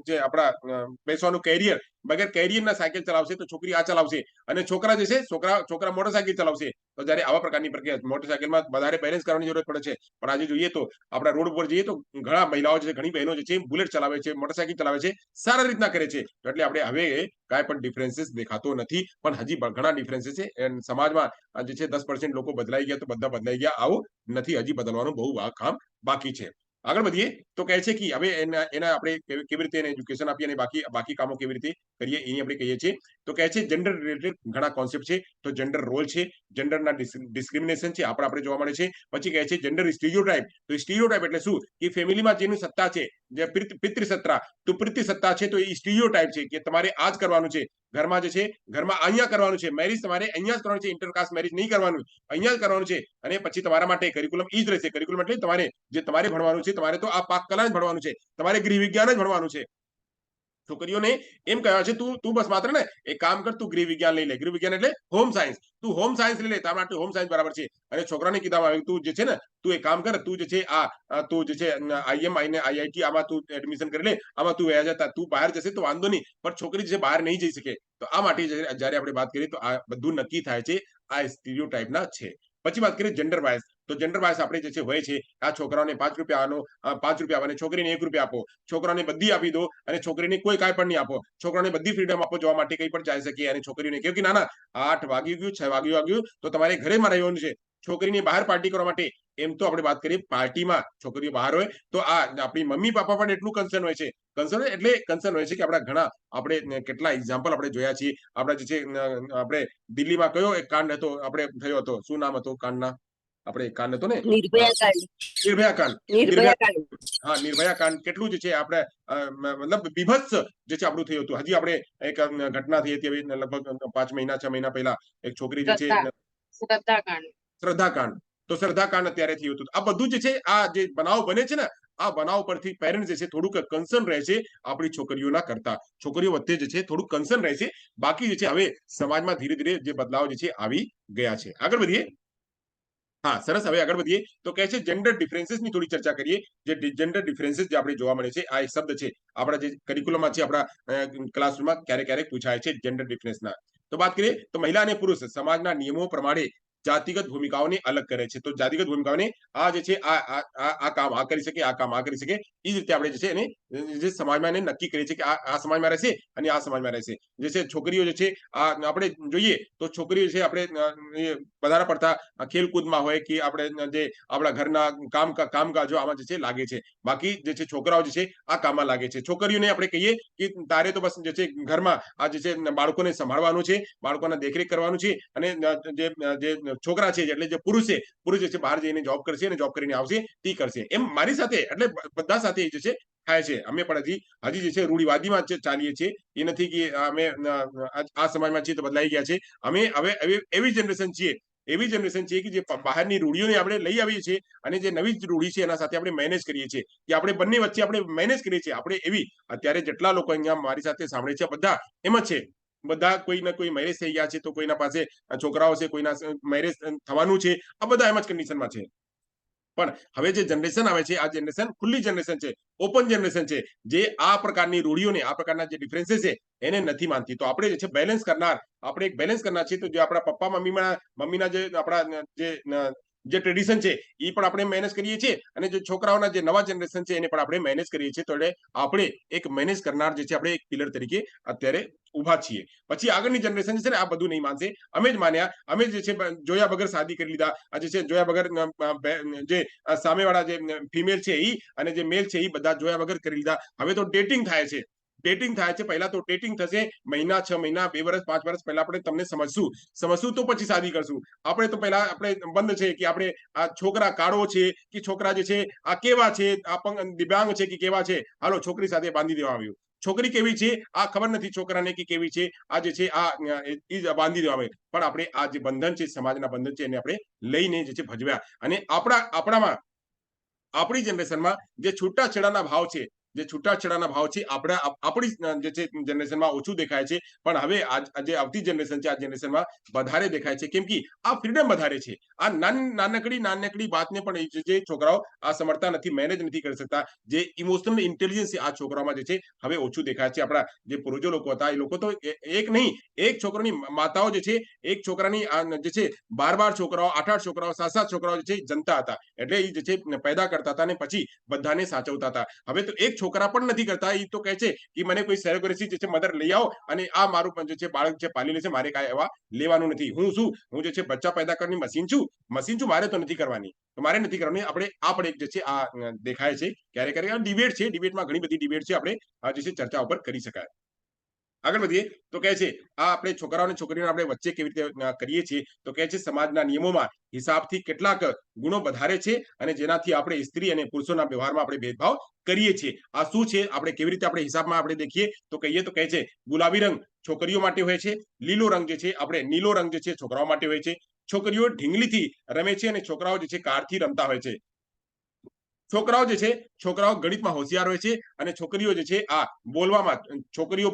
જે આપણા બેસવાનું કેરિયર, બગર કેરિયરના સાયકલ ચલાવશે તો છોકરી આ ચલાવશે. અને છોકરા જે છે છોકરા મોટરસાયકલ ચલાવશે. તો જ્યારે આવા પ્રકારની પ્રક્રિયા, મોટરસાયકલમાં વધારે બેલેન્સ કરવાની જરૂરત પડે છે. પણ આજે જોઈએ તો આપણા રોડ ઉપર જઈએ તો ઘણા મહિલાઓ છે, ઘણી બહેનો જે છે બુલેટ ચલાવે છે, મોટરસાયકલ ચલાવે છે, સારા રીતના કરે છે. એટલે આપણે હવે કાંઈ પણ ડિફરન્સીસ દેખાતો નથી. પણ હજી ઘણા ડિફરન્સીસ છે. સમાજમાં જે છે 10% લોકો બદલાઈ ગયા તો બધા બદલાઈ ગયા આવું નથી. હજી બદલવાનું બહુ કામ બાકી છે. આગળ વધીએ તો કહે છે કે હવે એના આપણે કેવી રીતે એજ્યુકેશન આપીએ અને બાકી કામો કેવી રીતે કરીએ એની આપણે કહીએ છીએ. તો કહે છે જેન્ડર રિલેટેડ ઘણા કોન્સેપ્ટ છે. તો જેન્ડર રોલ છે, જેન્ડરના ડિસ્ક્રિમિનેશન છે, આપણે જોવા મળે છે. પછી કહે છે જેન્ડર સ્ટીરિયોટાઇપ. તો સ્ટીરિયોટાઇપ એટલે શું? કે ફેમિલીમાં જેની સત્તા છે, જે પિતૃસત્તા, તો પિતૃસત્તા છે તો એ સ્ટીરિયોટાઇપ છે કે તમારે આ જ કરવાનું છે. ઘરમાં જે છે ઘરમાં અહીંયા કરવાનું છે. મેરેજ તમારે અહીંયા જ કરવાનું છે. ઇન્ટરકાસ્ટ મેરેજ નહીં કરવાનું, અહીંયા જ કરવાનું છે. અને પછી તમારા માટે કરિક્યુલમ ઈ જ રહેશે. કરિક્યુલમ એટલે તમારે ભણવાનું છે. તમારે તો આ પાક કલા જ ભણવાનું છે. તમારે ગૃહ વિજ્ઞાન જ ભણવાનું છે. છોકરીઓને એમ કહેવાય છે તું બસ માત્ર ને એક કામ કર, તું ગૃહ વિજ્ઞાન લઈ લે. ગૃહ વિજ્ઞાન એટલે હોમ સાયન્સ. તું હોમ સાયન્સ લઈ લે, તારા માટે હોમ સાયન્સ બરાબર છે. અને છોકરાને કીધા તું જે છે ને તું એક કામ કર, તું જે છે તું જે છે આઈએમઆઈ ને આઈઆઈટી આમાં તું એડમિશન કરી લે, આમાં તું વ્યા જતા, તું બહાર જશે તો વાંધો નહીં, પણ છોકરી જે બહાર નહીં જઈ શકે. તો આ માટે જ્યારે આપણે વાત કરીએ તો આ બધું નક્કી થાય છે. આ સ્ટીરિયોટાઇપના છે. પછી વાત કરીએ જેન્ડર વાઇઝ. તો જેન્ડર વાઇઝ આપણે જે છે હોય છે આ છોકરાઓને 5 રૂપિયા આપો અને છોકરીને 1 રૂપિયા આપો. છોકરાને બધી આપી દો અને છોકરીને કોઈ કાંઈ પણ નહીં આપો. છોકરાને બધી ફ્રીડમ આપો, જવા માટે કંઈ પણ જઈ શકીએ. અને છોકરીઓને કહ્યું કે ના 8 વાગી ગયું, 6 વાગ્યું તો તમારે ઘરેમાં રહેવાનું છે. છોકરીને બહાર પાર્ટી કરવા માટે, એમ તો આપણે વાત કરીએ પાર્ટીમાં છોકરીઓ બહાર હોય તો આ આપણી મમ્મી પાપા પણ એટલું કન્સર્ન હોય છે. કન્સર્ન હોય છે કે આપણા ઘણા આપણે કેટલા એક્ઝામ્પલ આપણે જોયા છીએ. આપણા જે છે આપણે દિલ્હીમાં કયો એક કાંડ હતો આપણે થયો હતો, શું નામ હતું કાંડના? આપણે કાંડ હતો ને નિર્ભયા કાંડ. હા, નિર્ભયા કાંડ કેટલું જે છે આપણે મતલબ બીભત્સ જે છે આપણું થયું હતું. હજી આપણે એક ઘટના થઈ હતી લગભગ 5 મહિના 6 મહિના પહેલા. એક છોકરી જે છે શ્રદ્ધાકાંડ. તો શ્રદ્ધાકાંડ અત્યારે થયું હતું. આ બધું જે છે આ જે બનાવ બને છે ને આ બનાવ પરથી પેરેન્ટ જે છે થોડુંક કન્સર્ન રહે છે આપણી છોકરીઓના કરતા, છોકરીઓ વચ્ચે જે છે થોડુંક કન્સર્ન રહે છે. બાકી જે છે હવે સમાજમાં ધીરે ધીરે જે બદલાવ જે છે આવી ગયા છે. આગળ વધીએ. હા, સરસ. હવે આગળ વધીએ તો કહે છે જેન્ડર ડિફરન્સીસ ની થોડી ચર્ચા કરીએ. જે જેન્ડર ડિફરન્સીસ જે આપણે જોવા મળે છે, આ એક શબ્દ છે આપણા જે કરિક્યુલમમાં છે, આપણા ક્લાસરૂમમાં ક્યારેક ક્યારેક પૂછાય છે જેન્ડર ડિફરન્સના. તો વાત કરીએ તો મહિલા અને પુરુષ સમાજના નિયમો પ્રમાણે જાતિગત ભૂમિકાઓને અલગ કરે છે. તો જાતિગત ભૂમિકાઓને આ જે છે આ કામ આ કરી શકે, આ કામ આ કરી શકે, એ જ રીતે આપણે જે છે એને જે સમાજમાં એને નક્કી કરીએ છીએ કે આ સમાજમાં રહેશે અને આ સમાજમાં રહેશે. જે છે છોકરીઓ જે છે આ આપણે જોઈએ તો છોકરીઓ છે આપણે વધારે પડતા ખેલકૂદમાં હોય કે આપણે જે આપણા ઘરના કામકાજો આમાં જે છે લાગે છે. બાકી જે છે છોકરાઓ જે છે આ કામમાં લાગે છે. છોકરીઓને આપણે કહીએ કે તારે તો બસ જે છે ઘરમાં આ જે છે બાળકોને સંભાળવાનું છે, બાળકોના દેખરેખ કરવાનું છે, અને જે છોકરા છે એટલે જે પુરુષ જે છે બહાર જઈને જોબ કરશે અને જોબ કરીને આવશે તે કરશે. એમ મારી સાથે એટલે બધા સાથે જે છે થાય છે. અમે પણ હજી જે છે રૂઢિવાદીમાં ચાલીએ છીએ. એ નથી કે અમે આ સમાજમાં છીએ તો બદલાઈ ગયા છે. અમે હવે એવી જનરેશન છીએ કે જે બહારની રૂઢિઓને આપણે લઈ આવીએ છીએ અને જે નવી રૂઢિ છે એના સાથે આપણે મેનેજ કરીએ છીએ કે આપણે બંને વચ્ચે આપણે મેનેજ કરીએ છીએ. આપણે એવી અત્યારે જેટલા લોકો અહીંયા મારી સાથે સાંભળે છે બધા એમ જ છે. બધા કોઈ ના કોઈ મેરેજ થઈ ગયા છે, તો કોઈના પાસે છોકરાઓ છે, કોઈના મેરેજ થવાનું છે. આ બધા એમ જ કન્ડિશનમાં છે. પણ હવે જે જનરેશન આવે છે, આ જનરેશન ખુલ્લી જનરેશન છે, ઓપન જનરેશન છે, જે આ પ્રકારની રૂઢિઓને, આ પ્રકારના જે ડિફરન્સીસ છે એને નથી માનતી. તો આપણે જે છે બેલેન્સ કરનાર, આપણે એક બેલેન્સ કરનાર છીએ. તો જે આપણા પપ્પા મમ્મીના જે આપણા જે ટ્રેડિશન છે એ પણ આપણે મેનેજ કરીએ છીએ, અને જે છોકરાઓના જે નવા જનરેશન છે એને પણ આપણે મેનેજ કરીએ છીએ. તો આપણે એક મેનેજ કરનાર જે છે આપણે એક પિલર તરીકે અત્યારે ઉભા છીએ. પછી આગળની જનરેશન છે ને આ બધું નહીં માનશે. અમે જ માન્યા, અમે જે છે જોયા વગર શાદી કરી લીધા. આ જે છે જોયા વગર જે સામેવાળા જે ફિમેલ છે એ અને જે મેલ છે એ બધા જોયા વગર કરી લીધા. હવે તો ડેટિંગ થાય છે. પહેલા તો ડેટિંગ થશે. મહિના, 6 મહિના, 2 વર્ષ, 5 વર્ષ પહેલા આપણે તમને સમજશું તો પછી શાદી કરશું. આપણે તો પહેલા આપણે બંધ છે કે આપણે આ છોકરા કાળો છે કે છોકરા જે છે આ કેવા છે, આ દિવ્યાંગ છે કે કેવા છે, હાલો છોકરી સાથે બાંધી દેવા આવ્યું. છોકરી કેવી છે આ ખબર નથી છોકરાને કે કેવી છે, આ જે છે આ બાંધી દેવા આવે. પણ આપણે આ જે બંધન છે, સમાજના બંધન છે, એને આપણે લઈને જે છે ભજવ્યા. અને આપણી જનરેશનમાં જે છૂટાછેડાના ભાવ છે, આપણી જે છે જનરેશનમાં ઓછું દેખાય છે. પણ હવે જે આવતી જનરેશન છે, આ જનરેશનમાં વધારે દેખાય છે. કેમ કે આ ફ્રીડમ વધારે છે. આ નાનકડી વાતને પણ જે છોકરાઓ આ સમજતા નથી, મેનેજ નથી કરી શકતા. જે ઇમોશનલ ઇન્ટેલિજન્સ છે આ છોકરાઓમાં જે છે હવે ઓછું દેખાય છે. આપણા જે પૂર્વજો લોકો હતા એ લોકો તો એક નહીં, એક છોકરાની માતાઓ જે છે એક છોકરાની જે છે 12 છોકરાઓ, 8 છોકરાઓ, 7 છોકરાઓ જે છે જનતા હતા. એટલે એ જે છે પેદા કરતા હતા અને પછી બધાને સાચવતા હતા. હવે તો એક છોકરા પણ નથી કરતા. એ તો કહે છે કે મને કોઈ સેરોગેસી જે છે મધર લઈ આવો અને આ મારું જે છે બાળક છે પાલી લેશે, મારે કાંઈ એવા લેવાનું નથી. હું જે છે બચ્ચા પેદા કરવાની મશીન છું, મારે તો નથી કરવાની. આપણે એક જે છે આ દેખાય છે ક્યારેક ડિબેટ છે. ડિબેટમાં ઘણી બધી ડિબેટ છે, આપણે આ જે છે ચર્ચા ઉપર કરી શકાય. આગળ વધીએ તો કહે છે આ આપણે છોકરાઓ અને છોકરીઓને આપણે વચ્ચે કેવી રીતે કરીએ છીએ. તો કહે છે સમાજના નિયમોમાં હિસાબથી કેટલાક ગુણો વધારે છે અને જેનાથી આપણે સ્ત્રી અને પુરુષોના વ્યવહારમાં આપણે ભેદભાવ કરીએ છીએ. આ શું છે, આપણે કેવી રીતે આપણે હિસાબમાં આપણે દેખીએ તો કહીએ તો કહે છે ગુલાબી રંગ છોકરીઓ માટે હોય છે, લીલો રંગ જે છે આપણે નીલો રંગ જે છે છોકરાઓ માટે હોય છે. છોકરીઓ ઢીંગલીથી રમે છે અને છોકરાઓ જે છે કારથી રમતા હોય છે. છોકરાઓ ગણિતમાં હોશિયાર હોય છે અને છોકરીઓ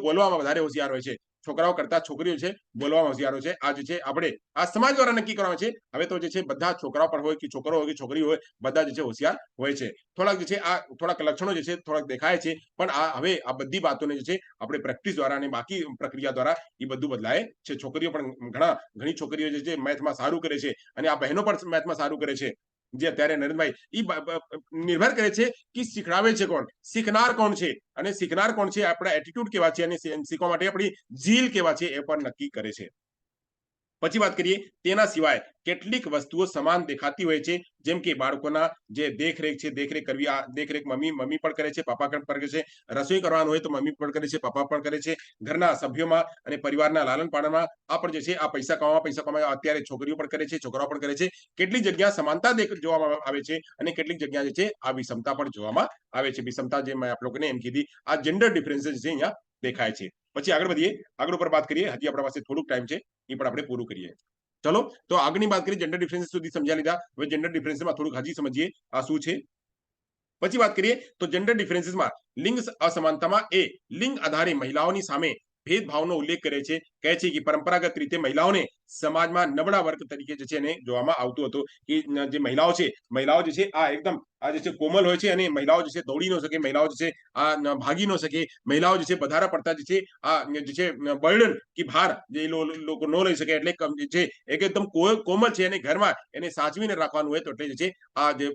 બોલવામાં વધારે હોશિયાર હોય છે. છોકરાઓ કરતા છોકરીઓ છે બોલવામાં હોશિયાર હોય છે. આ જે છે આપણે આ સમાજ દ્વારા નક્કી કરવામાં છે. હવે તો જે છે બધા છોકરાઓ પણ હોય કે છોકરો હોય કે છોકરી હોય, બધા જે છે હોશિયાર હોય છે. થોડાક લક્ષણો જે છે થોડાક દેખાય છે. પણ હવે આ બધી વાતોને જે છે આપણે પ્રેક્ટિસ દ્વારા અને બાકી પ્રક્રિયા દ્વારા એ બધું બદલાય છે. છોકરીઓ પણ ઘણી છોકરીઓ જે છે મેથમાં સારું કરે છે અને આ બહેનો પણ મેથમાં સારું કરે છે. જે અત્યારે નરેન્દ્રભાઈ નિર્ભર કરે છે કે શીખડાવે છે કોણ, શીખનાર કોણ છે, અને શીખનાર કોણ છે, આપણા એટીટ્યુડ કેવા છે અને શીખવા માટે આપણી ઝીલ કેવા છે એ પણ નક્કી કરે છે. પછી વાત કરીએ તેના સિવાય કેટલીક વસ્તુઓ સમાન દેખાતી હોય છે. જેમ કે બાળકોના જે દેખરેખ છે, દેખરેખ કરવી, આ દેખરેખ મમ્મી પણ કરે છે, પપ્પા પણ કરે છે. રસોઈ કરવાનું હોય તો મમ્મી પણ કરે છે, પપ્પા પણ કરે છે. ઘરના સભ્યોમાં અને પરિવારના લાલન પાલનમાં આ પણ જે છે આ પૈસા કમાવા અત્યારે છોકરીઓ પણ કરે છે, છોકરાઓ પણ કરે છે. કેટલીક જગ્યા સમાનતા જોવામાં આવે છે અને કેટલીક જગ્યા જે છે આ વિષમતા પણ જોવામાં આવે છે. વિષમતા જે મેં આપ લોકોને એમ કીધી, આ જેન્ડર ડિફરન્સીસ છે અહીંયા દેખાય છે. પછી આગળ વધીએ, આગળ ઉપર વાત કરીએ. હજી આપણા પાસે થોડુંક ટાઈમ છે, એ પણ આપણે પૂરું કરીએ. ચલો તો આગળની વાત કરીએ. જેન્ડર ડિફરન્સીસ સુધી સમજ્યા લીધા. હવે જેન્ડર ડિફરન્સમાં થોડુંક હજી સમજીએ આ શું છે. પછી વાત કરીએ તો જેન્ડર ડિફરન્સીસમાં લિંગ અસમાનતામાં એ લિંગ આધારે મહિલાઓની સામે ભેદભાવનો ઉલ્લેખ કરે છે, કહે છે કે પરંપરાગત રીતે મહિલાઓને સમાજમાં નબળા વર્ગ તરીકે જે છે એને જોવામાં આવતું હતું કે જે મહિલાઓ છે આ એકદમ આ જે છે કોમલ હોય છે અને મહિલાઓ જે છે દોડી ન શકે, મહિલાઓ જે છે આ ભાગી ન શકે, મહિલાઓ જે છે વધારે પડતા જે છે આ જે છે બર્ડન કે ભાર જે લોકો ન લઈ શકે, એટલે જે છે એકદમ કોમલ છે અને ઘરમાં એને સાચવીને રાખવાનું હોય તો એટલે જે છે આ જે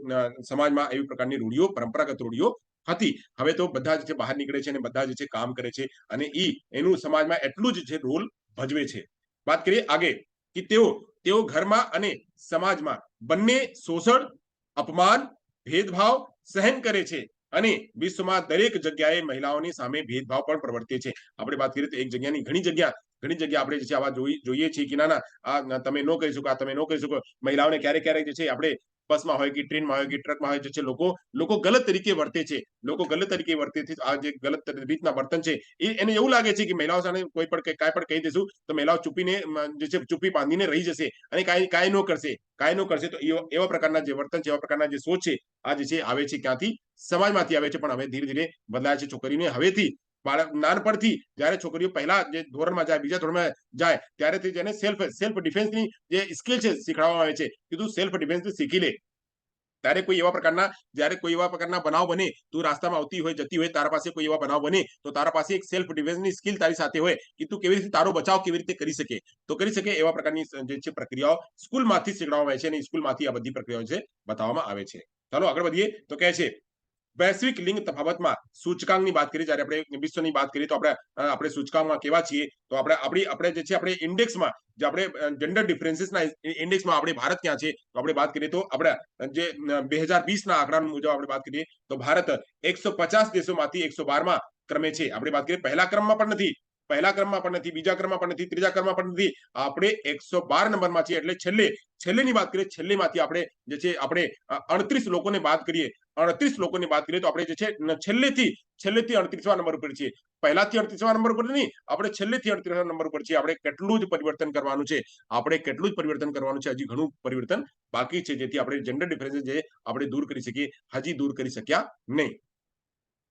સમાજમાં એવી પ્રકારની રૂઢિઓ, પરંપરાગત રૂઢિઓ હતી. હવે તો બધા જે બહાર નીકળે છે અને બધા જે છે કામ કરે છે અને એનું સમાજમાં એટલું જ છે રોલ ભજવે છે. વાત કરીએ આગે કે તેઓ ઘરમાં અને સમાજમાં બંને શોષણ, અપમાન, ભેદભાવ સહન કરે છે અને વિશ્વમાં દરેક જગ્યાએ મહિલાઓની સામે ભેદભાવ પણ પ્રવર્તે છે. આપણે વાત કરીએ તો એક જગ્યાની ઘણી જગ્યા આપણે જે છે આવા જોઈએ છીએ કે ના આ તમે ન કરી શકો, આ તમે ન કરી શકો. મહિલાઓને ક્યારેક જે છે આપણે બસમાં હોય કે ટ્રેનમાં હોય કે ટ્રકમાં હોય જે છે લોકો ગલત તરીકે વર્તે છે, આ જે ગલત રીતના વર્તન છે એને એવું લાગે છે કે મહિલાઓ સામે કોઈ પણ કાંઈ પણ કહી દેશું તો મહિલાઓ જે છે ચૂપ્પી બાંધીને રહી જશે અને કાંઈ ન કરશે તો એવા પ્રકારના જે વર્તન છે, એવા પ્રકારના જે સોચ છે આ જે છે આવે છે ક્યાંથી? સમાજમાંથી આવે છે. પણ હવે ધીરે ધીરે બદલાય છે. છોકરીને હવેથી બાળક નાનપણથી જયારે છોકરીઓ પહેલા જે ધોરણમાં જાય, બીજા ધોરણમાં જાય ત્યારેથી જેને સેલ્ફ ડિફેન્સની જે સ્કિલ છે શીખવાડવામાં આવે છે કે તું સેલ્ફ ડિફેન્સ શીખી લે. ત્યારે કોઈ એવા પ્રકારના બનાવ બને, તું રાસ્તામાં આવતી હોય જતી હોય, તારા પાસે કોઈ એવા બનાવ બને તો તારા પાસે એક સેલ્ફ ડિફેન્સની સ્કિલ તારી સાથે હોય કે તું કેવી રીતે તારો બચાવ કેવી રીતે કરી શકે એવા પ્રકારની જે છે પ્રક્રિયાઓ સ્કૂલમાંથી શીખવાડવામાં આવે છે અને સ્કૂલમાંથી આ બધી પ્રક્રિયાઓ છે બતાવવામાં આવે છે. ચાલો આગળ વધીએ તો કહે છે વૈશ્વિક લિંગ તફાવતમાં સૂચકાંકની વાત કરીએ, જ્યારે આપણે વિશ્વની વાત કરીએ તો આપણે સૂચકાંકમાં કેવા છીએ તો આપણે જે છે આપણે ઇન્ડેક્સમાં જે આપણે જેન્ડર ડિફરન્સીસના ઇન્ડેક્સમાં આપણે ભારત ક્યાં છે તો આપણે વાત કરીએ તો આપણે જે 2020ના આંકડા મુજબ આપણે વાત કરીએ તો ભારત 150 દેશોમાંથી 112માં ક્રમે છે. આપણે વાત કરીએ પહેલા ક્રમમાં પણ નથી, બીજા ક્રમમાં પણ નથી, ત્રીજા ક્રમમાં પણ નથી, આપણે 112 નંબરમાં છીએ. એટલે છેલ્લેની વાત કરીએ, છેલ્લેમાંથી આપણે જે છે આપણે 38 લોકોને બાદ કરીએ તો આપણે જે છે છેલ્લેથી 38મા નંબર ઉપર છીએ. પહેલાથી 38મા નંબર ઉપર નહીં, આપણે છેલ્લેથી 38મા નંબર ઉપર છીએ. આપણે કેટલું જ પરિવર્તન કરવાનું છે, હજી ઘણું પરિવર્તન બાકી છે, જેથી આપણે જેન્ડર ડિફરન્સ જે આપણે દૂર કરી શકીએ, હજી દૂર કરી શક્યા નહીં.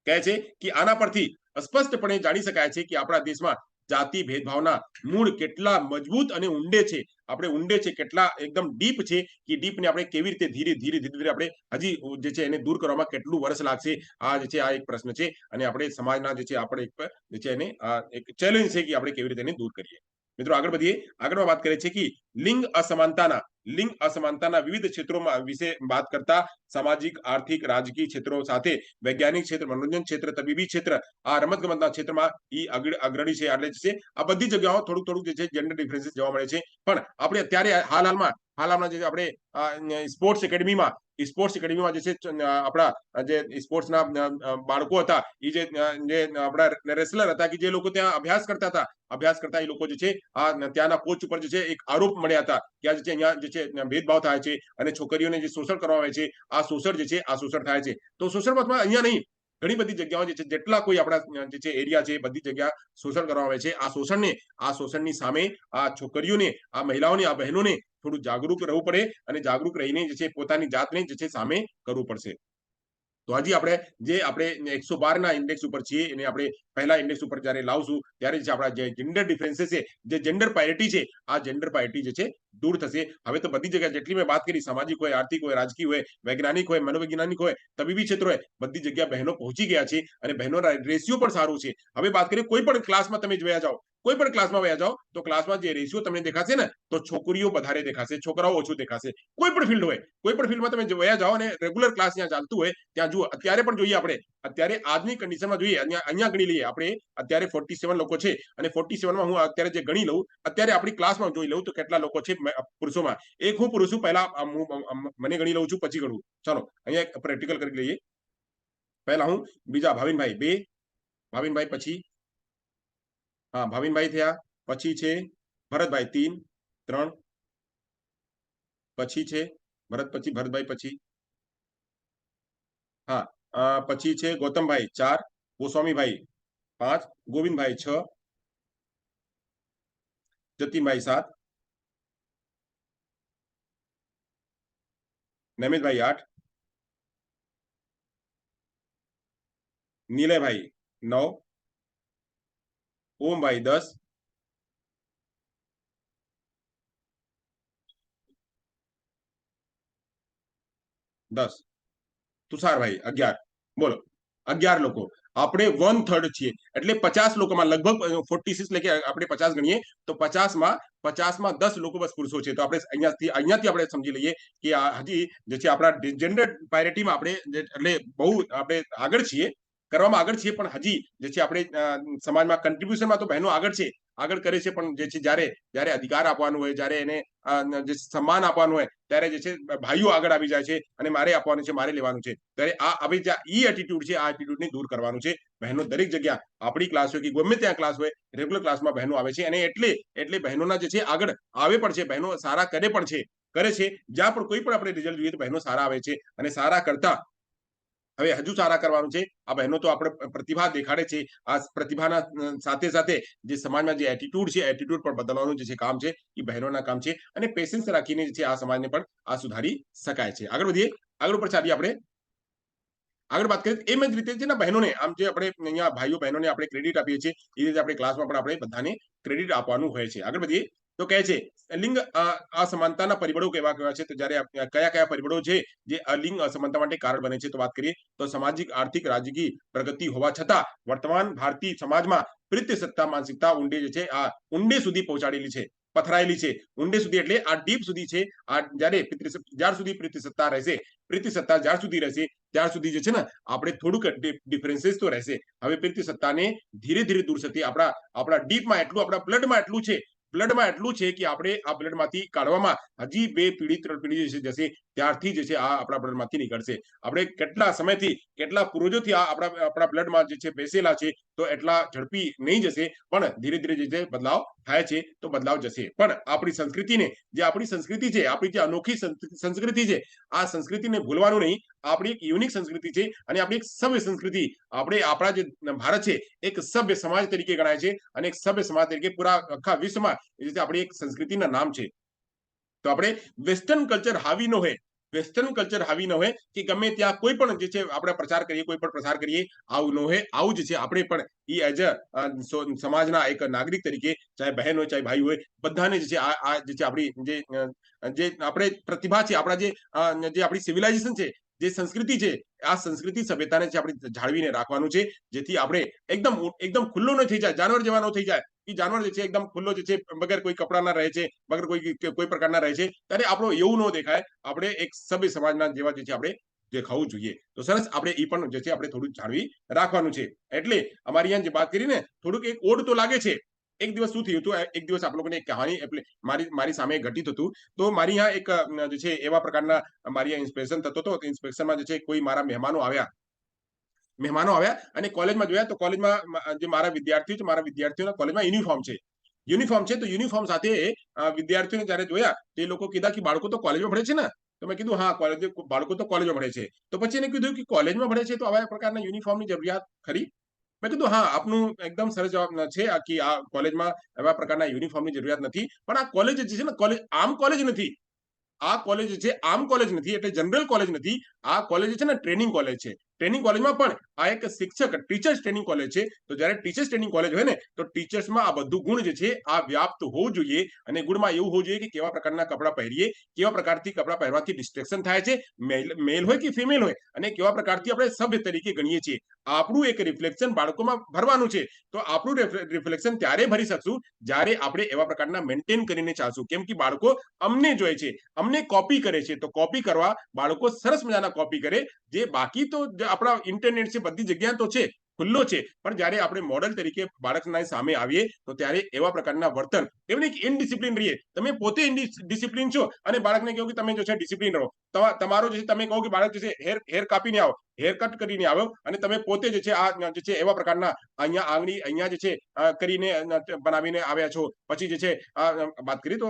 કહે છે કે આના પરથી સ્પષ્ટપણે જાણી શકાય છે કે આપણા દેશમાં જાતિ ભેદભાવના મૂળ કેટલા મજબૂત અને ઊંડે છે, કેટલા એકદમ ડીપ છે કે ડીપને આપણે કેવી રીતે ધીરે આપણે હજી જે છે એને દૂર કરવામાં કેટલું વર્ષ લાગશે. આ જે છે આ એક પ્રશ્ન છે અને આપણે સમાજના જે છે આપણે જે છે એને એક ચેલેન્જ છે કે આપણે કેવી રીતે એને દૂર કરીએ. મિત્રો આગળ વધીએ. આગળમાં વાત કરે છે કે લિંગ અસમાનતાના વિવિધ ક્ષેત્રોમાં વિશે વાત કરતા સામાજિક, આર્થિક, રાજકીય ક્ષેત્રો સાથે વૈજ્ઞાનિક ક્ષેત્ર, મનોરંજન ક્ષેત્ર, તબીબી ક્ષેત્ર, આ રમતગમતના ક્ષેત્રમાં અગ્રણી છે. એટલે છે આ બધી જગ્યાઓ થોડુંક જે છે જેન્ડર ડિફરન્સીસ જોવા મળે છે. પણ આપણે અત્યારે હાલમાં જે આપણે સ્પોર્ટ્સ એકેડમીમાં જે છે આપણા જે સ્પોર્ટ્સના બાળકો હતા એ જે આપણા રેસલર હતા કે જે લોકો ત્યાં અભ્યાસ કરતા એ લોકો જે છે આ ત્યાંના કોચ ઉપર જે છે એક આરોપ મળ્યા હતા કે આ જે છે અહીંયા જે છે ભેદભાવ થાય છે અને છોકરીઓને જે શોષણ કરવામાં આવે છે, આ શોષણ થાય છે. તો શોષણ અહીંયા નહીં, ઘણી બધી જગ્યાઓ જે છે જેટલા કોઈ આપણા જે છે એરિયા છે બધી જગ્યા શોષણ કરવામાં આવે છે. આ શોષણની સામે આ છોકરીઓને, આ મહિલાઓને, આ બહેનોને થોડું જાગૃત રહેવું પડે અને જાગૃત રહીને જે છે પોતાની જાતને જે છે સામે કરવું પડશે. તો હજી આપણે 112ના ઇન્ડેક્સ ઉપર છીએ એને આપણે પહેલા ઇન્ડેક્સ ઉપર જ્યારે લાવશું ત્યારે જે આપણા જે જેન્ડર ડિફરન્સીસ છે, જે જેન્ડર પારિટી છે, આ જેન્ડર પારિટી જે છે દૂર થશે. હવે તો બધી જગ્યાએ જેટલી મેં વાત કરી, સામાજિક હોય, આર્થિક હોય, રાજકીય હોય, વૈજ્ઞાનિક હોય, મનોવૈજ્ઞાનિક હોય, તબીબી ક્ષેત્ર હોય, બધી જગ્યાએ બહેનો પહોંચી ગયા છે અને બહેનોના રેશિયો પણ સારું છે. હવે વાત કરીએ કોઈ પણ ક્લાસમાં તમે જોયા જાઓ, કોઈ પણ ક્લાસમાં વયા જાઓ તો ક્લાસમાં જે રેશિયો તમને દેખાશે ને તો છોકરીઓ વધારે દેખાશે, છોકરાઓ ઓછું દેખાશે. કોઈ પણ ફિલ્ડ હોય, કોઈ પણ ફિલ્ડમાં તમે વયા જાઓ અને રેગ્યુલર ક્લાસ ત્યાં ચાલતું હોય ત્યાં જુઓ. અત્યારે પણ જોઈએ, આપણે અત્યારે આજની કન્ડિશનમાં જોઈએ, અહીંયા ગણી લઈએ આપણે, અત્યારે 47 લોકો છે અને 47માં હું અત્યારે જે ગણી લઉં, અત્યારે આપણી ક્લાસમાં જોઈ લઉં તો કેટલા લોકો છે પુરુષોમાં. એક હું પુરુષ છું, પહેલા મને ગણી લઉં છું પછી ગણું. ચાલો અહીંયા પ્રેક્ટિકલ કરી લઈએ. પહેલા હું, બીજા ભાવિનભાઈ 2, ભાવિનભાઈ પછી, હા ભાવિનભાઈ થયા, પછી છે ભરતભાઈ 3, પછી છે ભરત, પછી ભરતભાઈ, પછી હા પછી છે ગૌતમભાઈ 4, ગોસ્વામીભાઈ 5, ગોવિંદભાઈ 6, જતીનભાઈ 7, નૈમિતભાઈ 8, નીલયભાઈ 9, ઓમભાઈ 10, તુષારભાઈ 11. બોલો 11 લોકો. આપણે 1/3 છીએ એટલે 50 લોકોમાં લગભગ 46 એટલે કે આપણે 50 ગણીએ તો 50માં 10 લોકો બસ પુરુષો છે. તો આપણે અહીંયાથી આપણે સમજી લઈએ કે આ હજી જે છે આપણા જેન્ડર પાયરિટીમાં આપણે એટલે બહુ આપણે આગળ છીએ, કરવામાં આગળ છીએ, પણ હજી જે છે આપણે સમાજમાં કન્ટ્રીબ્યુશનમાં તો બહેનો આગળ કરે છે, પણ જે છે જ્યારે અધિકાર આપવાનું હોય, જ્યારે એને જે સન્માન આપવાનું હોય, ત્યારે જે છે ભાઈઓ આગળ આવી જાય છે અને મારે આપવાનું છે, મારે લેવાનું છે. ત્યારે આ હવે ઈ એટીટ્યુડ છે, આ એટીટ્યુડને દૂર કરવાનું છે. બહેનો દરેક જગ્યા, આપણી ક્લાસ હોય કે ગમે ત્યાં ક્લાસ હોય, રેગ્યુલર ક્લાસમાં બહેનો આવે છે અને એટલે બહેનોના જે છે આગળ આવે પણ છે, બહેનો સારા કરે છે. જ્યાં પણ કોઈ પણ આપણે રિઝલ્ટ જોઈએ તો બહેનો સારા આવે છે અને સારા કરતા હવે હજુ સારા કરવાનું છે. આ બહેનો તો આપણે પ્રતિભા દેખાડે છે. આ પ્રતિભાના સાથે સાથે જે સમાજમાં જે એટીટ્યુડ છે, એટીટ્યુડ પણ બદલવાનું જે છે કામ છે એ બહેનોના કામ છે અને પેશન્સ રાખીને જે છે આ સમાજને પણ આ સુધારી શકાય છે. આગળ વધીએ, આગળ ઉપર ચાલીએ આપણે. આગળ વાત કરીએ એમ જ રીતે છે ને બહેનોને, આમ જે આપણે અહીંયા ભાઈઓ બહેનોને આપણે ક્રેડિટ આપીએ છીએ એ રીતે આપણે ક્લાસમાં પણ આપણે બધાને ક્રેડિટ આપવાનું હોય છે. આગળ વધીએ તો કહે છે લિંગ અસમાનતાના પરિબળો કેવા છે, તો જ્યારે કયા પરિબળો છે જે લિંગ અસમાનતા માટે કારણ બને છે, તો વાત કરીએ તો સામાજિક, આર્થિક, રાજકીય પ્રગતિ હોવા છતાં વર્તમાન ભારતીય સમાજમાં પ્રીતિસત્તા માનસિકતા ઊંડે જે છે આ ઊંડે સુધી પહોંચાડેલી છે, પથરાયેલી છે. ઊંડે સુધી એટલે આ ડીપ સુધી છે. આ જ્યાર સુધી પ્રીતિસત્તા રહેશે, પ્રીતિસત્તા જ્યાર સુધી રહેશે ત્યાર સુધી જે છે ને આપણે થોડુંક ડિફરન્સીસ તો રહેશે. હવે પ્રીતિસત્તાને ધીરે ધીરે દૂર થતી આપણા ડીપમાં એટલું, આપણા બ્લડમાં એટલું છે કે આપણે આ બ્લડમાંથી કાઢવામાં હજી 2 પેઢી 3 પેઢી જશે ત્યારથી જે છે આ આપણા બ્લડમાંથી નીકળશે. આપણે કેટલા સમયથી, કેટલા પૂર્વજોથી આ આપણા બ્લડમાં જે છે બેસેલા છે, તો એટલા ઝડપી નહીં જશે, પણ ધીરે ધીરે જે છે બદલાવ થાય છે તો બદલાવ જશે. પણ આપણી સંસ્કૃતિને, જે આપણી સંસ્કૃતિ છે, આપણી જે અનોખી સંસ્કૃતિ છે, આ સંસ્કૃતિને ભૂલવાનું નહીં. આપણી એક યુનિક સંસ્કૃતિ છે અને આપણી એક સભ્ય સંસ્કૃતિ, આપણા જે ભારત છે એક સભ્ય સમાજ તરીકે ગણાય છે અને એક સભ્ય સમાજ તરીકે પૂરા આખા વિશ્વમાં આપણી એક સંસ્કૃતિના નામ છે. તો આપણે વેસ્ટર્ન કલ્ચર હાવી ન હોય કે ગમે ત્યાં કોઈ પણ જે છે આપણે પ્રચાર કરીએ આવું ન હોય. આવું જ છે આપણે પણ એઝ અ સમાજના એક નાગરિક તરીકે, ચાહે બહેન હોય ચાહે ભાઈ હોય, બધાને જે છે આ જે છે આપણી જે આપણે પ્રતિભા છે, આપણા જે આપણી સિવિલાઇઝેશન છે, જે સંસ્કૃતિ છે, આ સંસ્કૃતિ સભ્યતાને છે આપણે જાળવીને રાખવાનું છે, જેથી આપણે એકદમ ખુલ્લો ન થઈ જાય, જાનવર જેવા ન થઈ જાય. એ જાનવર જે છે એકદમ ખુલ્લો જે છે, વગર કોઈ કપડાના રહે છે, વગર કોઈ પ્રકારના રહે છે, ત્યારે આપણો એવું ન દેખાય. આપણે એક સભ્ય સમાજના જેવા જે છે આપણે દેખાવું જોઈએ. તો સરસ, આપણે એ પણ જે છે આપણે થોડું જાળવી રાખવાનું છે. એટલે અમારી અહીંયા જે વાત કરીને થોડુંક એક ઓડ તો લાગે છે. એક દિવસ શું થયું હતું, એક દિવસ આપ લોકોને એક કહાની એટલે મારી સામે ઘટિત હતું. તો મારી અહીંયા એક જે છે એવા પ્રકારના મારી ઇન્સ્પેક્શન થતો હતો. ઇન્સ્પેક્શનમાં જે છે કોઈ મારા મહેમાનો આવ્યા અને કોલેજમાં જોયા તો કોલેજમાં જે મારા વિદ્યાર્થીઓના કોલેજમાં યુનિફોર્મ છે. તો યુનિફોર્મ સાથે વિદ્યાર્થીઓને જ્યારે જોયા તો એ લોકો કીધા કે બાળકો તો કોલેજમાં ભણે છે ને. તો મેં કીધું હા, બાળકો તો કોલેજમાં ભણે છે. તો પછી એને કીધું કે કોલેજમાં ભણે છે તો આવા પ્રકારના યુનિફોર્મની જરૂરિયાત ખરી? મેં કીધું હા, આપનું એકદમ સરસ જવાબ છે કે આ કોલેજમાં એવા પ્રકારના યુનિફોર્મની જરૂરિયાત નથી. પણ આ કોલેજ જે છે ને, આમ કોલેજ નથી. આ કોલેજ છે આમ કોલેજ નથી, એટલે જનરલ કોલેજ નથી. આ કોલેજ છે ને ટ્રેનિંગ કોલેજ છે. ટ્રેનિંગ કોલેજમાં પણ આ એક ટીચર્સ ટ્રેનિંગ કોલેજ છે. તો જ્યારે ટીચર્સ ટ્રેનિંગ કોલેજ હોય ને, તો ટીચર્સમાં આ બધું ગુણ જે છે આ વ્યાપ્ત હોવું જોઈએ. અને ગુણમાં એવું હોવું જોઈએ કે કેવા પ્રકારના કપડાં પહેરીએ, કેવા પ્રકારથી કપડાં પહેરવાથી ડિસ્ટ્રેક્શન થાય છે, મેલ હોય કે ફિમેલ હોય, અને કેવા પ્રકારથી આપણે સભ્ય તરીકે ગણીએ છીએ. આપણું એક રિફ્લેક્શન બાળકોમાં ભરવાનું છે. તો આપણું રિફ્લેક્શન ત્યારે ભરી શકશું જ્યારે આપણે એવા પ્રકારના મેન્ટેન કરીને ચાલશું. કેમ કે બાળકો અમને જોઈ છે, અમને કોપી કરે છે. તો કોપી કરવા બાળકો સરસ મજાના કોપી કરે. જે બાકી તો આપણા ઇન્ટરનેટ છે, બધી જગ્યા તો છે, ખુલ્લો છે, પણ જ્યારે આપણે મોડલ તરીકે બાળકના સામે આવીએ તો ત્યારે એવા પ્રકારના વર્તન, એમને ઇનડિસિપ્લિન રહીએ. તમે પોતે ઇનડિસિપ્લિન છો અને બાળકને કહો કે તમે જો છે ડિસિપ્લિન રહો. તમારો જે તમે કહો કે બાળક જે છે હેર કાપીને આવો, હેર કટ કરીને આવો, અને તમે પોતે જે છે આ જે છે એવા પ્રકારના અહીંયા જે છે કરીને બનાવીને આવ્યા છો. પછી જે છે વાત કરીએ તો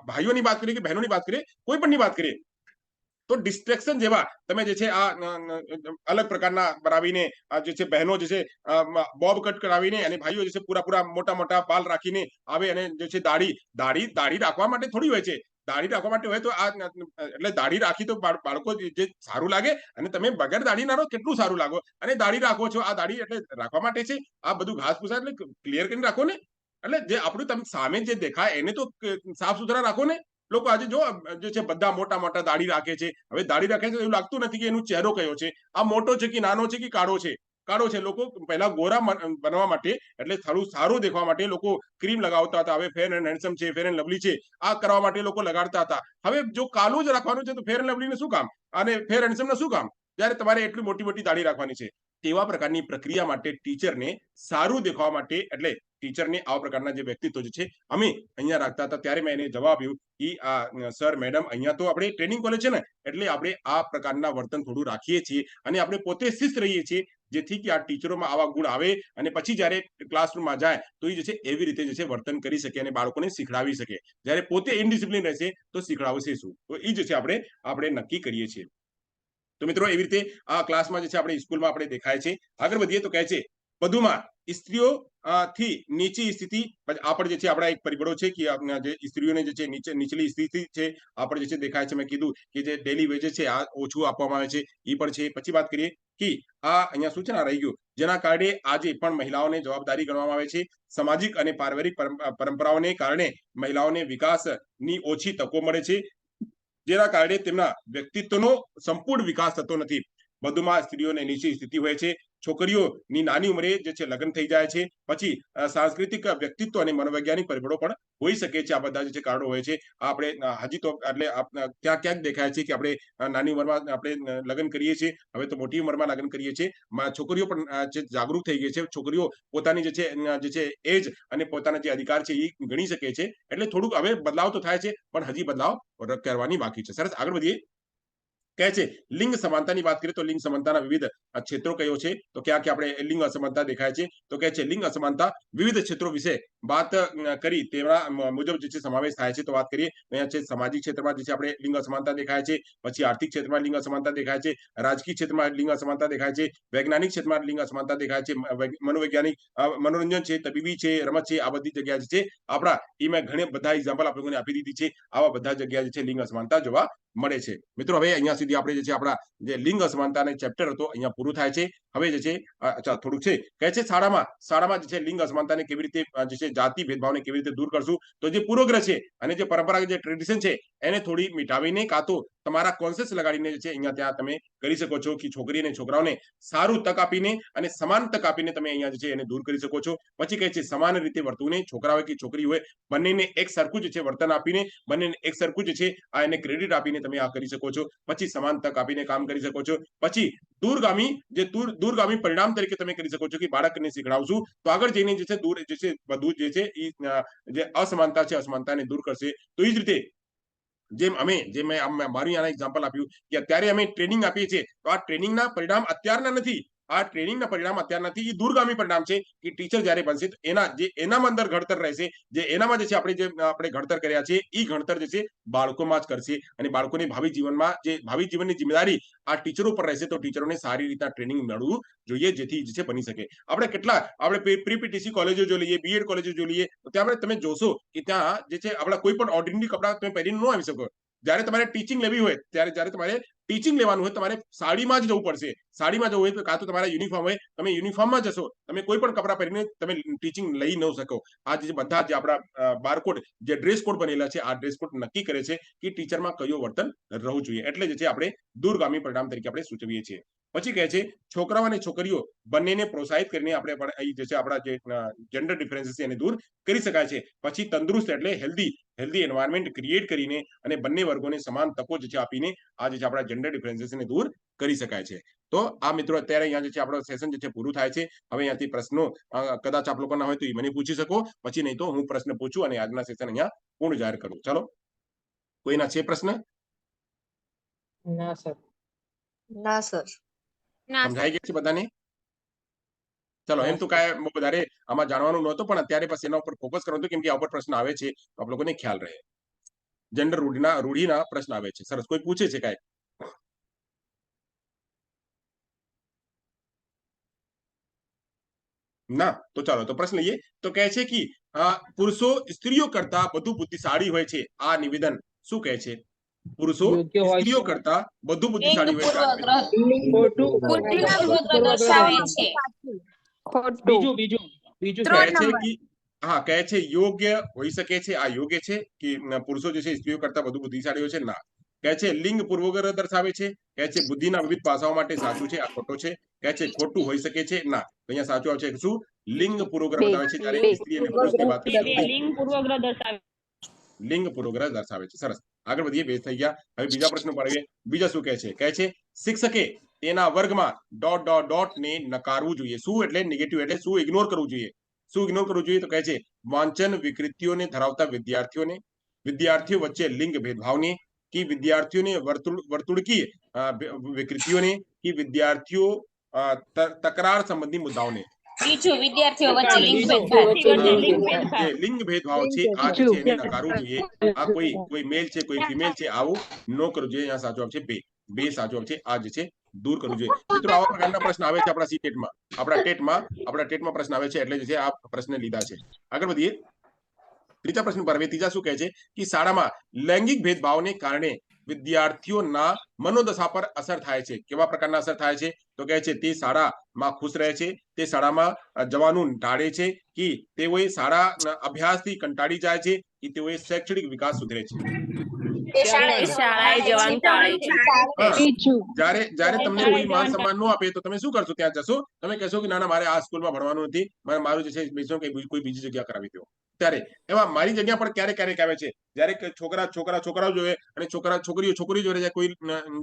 ભાઈઓની વાત કરીએ કે બહેનોની વાત કરીએ, કોઈ પણની વાત કરીએ, તો ડિસ્ટ્રેક્શન જેવા તમે જે છે આ અલગ પ્રકારના બનાવીને જે છે બહેનો જે છે બોબ કટ કરાવીને, અને ભાઈઓ જે છે પૂરા મોટા બાલ રાખીને આવે, અને જે છે દાઢી રાખવા માટે થોડી હોય છે. દાઢી રાખવા માટે હોય તો આ એટલે દાઢી રાખી તો બાળકો જે સારું લાગે, અને તમે વગર દાઢી ના રહો કેટલું સારું લાગો, અને દાઢી રાખો છો, આ દાઢી એટલે રાખવા માટે છે, આ બધું ઘાસ પૂસા એટલે ક્લિયર કરીને રાખો ને, એટલે જે આપણું તમે સામે જે દેખાય એને તો સાફ સુથરા રાખો ને. લોકો આજે જો જે છે બધા મોટા મોટા દાઢી રાખે છે, હવે દાઢી રાખે છે એવું લાગતું નથી કે એનો ચહેરો કયો છે, આ મોટો છે કે નાનો છે કે કાળો છે. કાળો છે. લોકો પહેલા ગોરા બનવા માટે એટલે થોડું સારું દેખવા માટે લોકો ક્રીમ લગાવતા હતા. હવે ફેર એન્ડ હેન્ડસમ છે, ફેર એન્ડ લવલી છે, આ કરવા માટે લોકો લગાડતા હતા. હવે જો કાલું જ રાખવાનું છે તો ફેર એન્ડ લવલી ને શું કામ, અને ફેર હેન્ડસમ ને શું કામ, જયારે તમારે એટલી મોટી મોટી દાઢી રાખવાની છે. તેવા પ્રકારની પ્રક્રિયા માટે ટીચરને સારું દેખાવા માટે એટલે ટીચરને આવા પ્રકારના જે વ્યક્તિત્વ જે છે અમે અહીંયા રાખતા હતા. ત્યારે મેં એને જવાબ આપ્યું કે આ સર મેડમ અહીંયા તો આપણે ટ્રેનિંગ કોલેજ છે ને, એટલે આપણે આ પ્રકારના વર્તન થોડું રાખીએ છીએ અને આપણે પોતે શિસ્ત રહીએ છીએ, જેથી કે આ ટીચરોમાં આવા ગુણ આવે અને પછી જ્યારે ક્લાસરૂમમાં જાય તો એ જે છે એવી રીતે જે છે વર્તન કરી શકે અને બાળકોને શીખડાવી શકે. જ્યારે પોતે ઇનડિસિપ્લિન રહેશે તો શીખડાવશે શું? તો એ જે છે આપણે નક્કી કરીએ છીએ. તો મિત્રો એવી રીતે આ ક્લાસમાં જે છે આપણે સ્કૂલમાં આપણે દેખાય છે. આગળ વધીએ તો કહે છે વધુમાં સ્ત્રીઓ થી નીચી સ્થિતિ આપણે જે છે આપણા એક પરિબળો છે કે જે સ્ત્રીઓને જે છે નીચલી સ્થિતિ છે આપણે જે છે દેખાય છે. મેં કીધું કે જે ડેલી વેજ છે આ ઓછું આપવામાં આવે છે એ પણ છે. પછી વાત કરીએ કે આ અહીંયા સૂચના રહી ગયું જેના કારણે આજે પણ મહિલાઓને જવાબદારી ગણવામાં આવે છે. સામાજિક અને પારિવારિક પરંપરાઓને કારણે મહિલાઓને વિકાસની ઓછી તકો મળે છે, જેના કારણે તેમના વ્યક્તિત્વનો સંપૂર્ણ વિકાસ થતો નથી. વધુમાં સ્ત્રીઓને નીચી સ્થિતિ હોય છે. છોકરીઓની નાની ઉંમરે જે છે લગ્ન થઈ જાય છે. પછી સાંસ્કૃતિક વ્યક્તિત્વ અને મનોવૈજ્ઞાનિક પરિબળો પણ હોઈ શકે છે. આ બધા જે છે કારણો હોય છે. આપણે હજી તો એટલે ક્યાંક ક્યાંક દેખાય છે કે આપણે નાની ઉંમરમાં આપણે લગ્ન કરીએ છીએ, હવે તો મોટી ઉંમરમાં લગ્ન કરીએ છીએ. છોકરીઓ પણ જે જાગૃત થઈ ગઈ છે, છોકરીઓ પોતાની જે છે એજ અને પોતાના જે અધિકાર છે એ ગણી શકે છે. એટલે થોડુંક હવે બદલાવ તો થાય છે પણ હજી બદલાવ કરવાની બાકી છે. સરસ, આગળ વધીએ. કહે છે લિંગ સમાનતાની વાત કરીએ તો લિંગ સમાનતાના વિવિધ ક્ષેત્રો કયો છે તો ક્યાં આપણે લિંગ અસમાનતા દેખાય છે. તો કહે છે લિંગ અસમાનતા વિવિધ ક્ષેત્રો વિશે વાત કરી તેના મુજબ જે છે સમાવેશ થાય છે. તો વાત કરીએ અહીંયા છે સામાજિક ક્ષેત્રમાં જે છે આપણે લિંગ અસમાનતા દેખાય છે. પછી આર્થિક ક્ષેત્રમાં લિંગ અસમાનતા દેખાય છે. રાજકીય ક્ષેત્રમાં લિંગ અસમાનતા દેખાય છે. વૈજ્ઞાનિક ક્ષેત્રમાં લિંગ અસમાનતા દેખાય છે. મનોવૈજ્ઞાનિક મનોરંજન છે, તબીબી છે, રમત છે, આ બધી જગ્યા જે છે આપણા એ મેં ઘણા બધા એક્ઝામ્પલ આપ લોકોને આપી દીધી છે. આવા બધા જગ્યા જે છે લિંગ અસમાનતા જોવા મળે છે. મિત્રો હવે અહીંયા સુધી આપણે જે છે આપણા જે લિંગ અસમાનતાનો ચેપ્ટર હતો અહીંયા પૂરું થાય છે. હવે જે છે થોડુંક છે કહે છે શાળામાં જે છે લિંગ અસમાનતાને કેવી રીતે જે છે જાતિ ભેદભાવને કેવી રીતે દૂર કરશું. તો જે પૂર્વગ્રહ છે અને જે પરંપરાગત જે ટ્રેડિશન છે એને થોડી મિટાવીને કાં તો તમારા કોન્સેપ્ટ લગાડીને જે છે અહીંયા ત્યાં તમે કરી શકો છો કે છોકરી અને છોકરાઓને સારું તક આપીને અને સમાન તક આપીને તમે અહીંયા જે છે એને દૂર કરી શકો છો. પછી કહે છે સમાન રીતે વર્તવું, છોકરા હોય કે છોકરી હોય બંનેને એક સરખું જે છે વર્તન આપીને બંનેને એક સરખું જે છે આ એને ક્રેડિટ આપીને તમે આ કરી શકો છો. પછી સમાન તક આપીને કામ કરી શકો છો. પછી દૂરગામી પરિણામ તરીકે તમે કરી શકો છો કે બાળકને શીખડાવશું તો આગળ જઈને જે છે દૂર જે છે બધું જે છે જે અસમાનતા છે અસમાનતાને દૂર કરશે. તો એ જ રીતે જેમ મેં મારું આના એક્ઝામ્પલ આપ્યું કે અત્યારે અમે ટ્રેનિંગ આપીએ છીએ તો આ ટ્રેનિંગના પરિણામ અત્યારના નથી, આ ટ્રેનિંગના પરિણામ અત્યારના નથી, એ દૂરગામી પરિણામ છે કે ટીચર જ્યારે બનશે તો એનામાં અંદર ઘડતર રહેશે, જે એનામાં જે છે આપણે ઘડતર કર્યા છે એ ઘડતર જે છે બાળકોમાં જ કરશે અને બાળકોની ભાવિ જીવનની જિમ્મેદારી આ ટીચરો પર રહેશે. તો ટીચરોને સારી રીતના ટ્રેનિંગ મળવું જોઈએ જેથી જે છે બની શકે. આપણે પ્રીપીટીસી કોલેજો જો લઈએ, બીએડ કોલેજો જો લઈએ તો ત્યાં તમે જોશો કે ત્યાં જે છે આપણા કોઈ પણ ઓર્ડિનરી કપડા તમે પહેરીને ન આવી શકો. જ્યારે તમારે ટીચિંગ લેવી હોય જ્યારે તમારે ટીચિંગ લેવાનું હોય તમારે સાડીમાં જ જવું પડશે. સાડીમાં જવું હોય તો કાં તો તમારા યુનિફોર્મ હોય તમે યુનિફોર્મમાં જશો, તમે કોઈ પણ કપડા પહેરીને તમે ટીચિંગ લઈ ન શકો. આ જે બધા જે આપણા બારકોડ જે ડ્રેસ કોડ બનેલા છે આ ડ્રેસ કોડ નક્કી કરે છે કે ટીચરમાં કયો વર્તન રહેવું જોઈએ. એટલે જે છે આપણે દૂરગામી પરિણામ તરીકે આપણે સૂચવીએ છીએ. પછી કહે છે છોકરાઓ અને છોકરીઓ બંનેને પ્રોત્સાહિત કરીને આપણે પણ અહીં જે છે આપણા જે જેન્ડર ડિફરન્સીસ એને દૂર કરી શકાય છે. પછી તંદુરસ્ત એટલે હેલ્ધી એન્વાયરમેન્ટ ક્રિએટ કરીને અને બંને વર્ગોને સમાન તકો જે છે આપીને આ જે છે આપણા જેન્ડર ડિફરન્સીસને દૂર કરી શકાય છે. તો આ મિત્રો અત્યારે અહીંયા જે છે આપણો સેશન જે છે પૂરું થાય છે. હવે અહીંયાથી પ્રશ્નો કદાચ આપ લોકોના હોય તો એ મને પૂછી શકો, પછી નહીં તો હું પ્રશ્ન પૂછું અને આજના સેશન અહીંયા પૂર્ણ જાહેર કરું. ચાલો, કોઈના છે પ્રશ્ન? ના સર. ના સર. સમજાઈ ગયા છે બધાને? ચલો, એમ તો કાંઈ બહુ વધારે આમાં જાણવાનું નહોતું પણ અત્યારે બસ એના ઉપર ફોકસ કરવાનું કેમ કે આ ઉપર પ્રશ્ન આવે છે તો આપ લોકોને ખ્યાલ રહે. જેન્ડર રૂઢિના પ્રશ્ન આવે છે. સરસ, કોઈ પૂછે છે કાંઈ? ના? તો ચાલો તો પ્રશ્ન લઈએ. તો કહે છે કે પુરુષો સ્ત્રીઓ કરતા વધુ બુદ્ધિશાળી હોય છે. આ નિવેદન શું કહે છે? પુરુષો યોગ્ય હોય સ્ત્રીઓ છે. કરતા વધુ લિંગ બુદ્ધિશાળી હોય છે. પૂર્વગ્રહ ખોટું. પૂર્વગ્રહ દર્શાવે છે. ખોટું. બીજું બીજું બીજું કહે ત્રણ છે નંબર. કે હા, કહે છે યોગ્ય હોઈ શકે છે, આ યોગ્ય છે કે પુરુષો જે છે સ્ત્રીઓ કરતા વધુ બુદ્ધિશાળી હોય છે? ના. કહે છે લિંગ પૂર્વગ્રહ દર્શાવે છે. કહે છે બુદ્ધિના વિવિધ પાસાઓ માટે સાચું છે, આ ખોટો છે. કહે છે ખોટું હોઈ શકે છે? ના. અહીંયા સાચું આવશે શું? લિંગ પૂર્વગ્રહ બે. બતાવે છે જ્યારે બે. સ્ત્રી અને પુરુષની વાત કરીએ તો લિંગ પૂર્વગ્રહ દર્શાવે. લિંગ પૂર્વગ્રહ દર્શાવે છે. સરસ, આગળ વધીએ. બે થઈ ગયા. હવે બીજા પ્રશ્ન પર આવીએ. બીજા શું કહે છે? કહે છે શિક્ષકે તેના વર્ગમાં ડોટ ડોટ ડોટ ને નકારવું જોઈએ. શું એટલે નેગેટિવ, એટલે શું ઇગ્નોર કરવું જોઈએ? શું ઇગ્નોર કરવું જોઈએ? તો કહે છે વાંચન વિકૃતિઓને ધરાવતા વિદ્યાર્થીઓ વચ્ચે લિંગ ભેદભાવને, કે વિદ્યાર્થીઓને વર્તુળકીય વિકૃતિઓને, કે વિદ્યાર્થીઓ તકરાર સંબંધી મુદ્દાઓને. બીજું વિદ્યાર્થીઓ વચ્ચે લિંગ બીજું. ભેદભાવ. જે લિંગ ભેદભાવ છે આ જે છે એને નકારવું જોઈએ. આ કોઈ મેલ છે, કોઈ ફિમેલ છે, આવું ન કરવું જોઈએ. અહીંયા સાચો આવશે બે સાચો આવશે. આ જે છે દૂર કરવું જોઈએ. મિત્રો આવા પ્રકારના પ્રશ્ન આવે છે આપણા સીટેટમાં, આપણા ટેટમાં પ્રશ્ન આવે છે, એટલે જે છે આ પ્રશ્ન લીધા છે. આગળ વધીએ. ત્રીજા પ્રશ્ન પર. ત્રીજા શું કહે છે કે શાળામાં લૈંગિક ભેદભાવને કારણે વિદ્યાર્થીઓના મનોદશા પર અસર થાય છે. કેવા પ્રકારના અસર થાય છે? તો કહે છે તે શાળામાં ખુશ રહે છે, તે શાળામાં જવાનું ટાળે છે, કે તેઓએ શાળા અભ્યાસથી કંટાળી જાય છે, કે તેઓએ શૈક્ષણિક વિકાસ સુધરે છે. શાળાએ જવાનું ટાળે છે. જ્યારે તમને કોઈ માન સન્માન ન આપે તો તમે શું કરશો? ત્યાં જશો, તમે કહેશો કે ના ના મારે આ સ્કૂલમાં ભણવાનું નથી, મારું જે છે કોઈ બીજી જગ્યા કરાવી દો. ત્યારે એમાં મારી જગ્યા પર ક્યારેક આવે છે જ્યારે છોકરાઓ જોઈએ અને છોકરીઓ જોડે કોઈ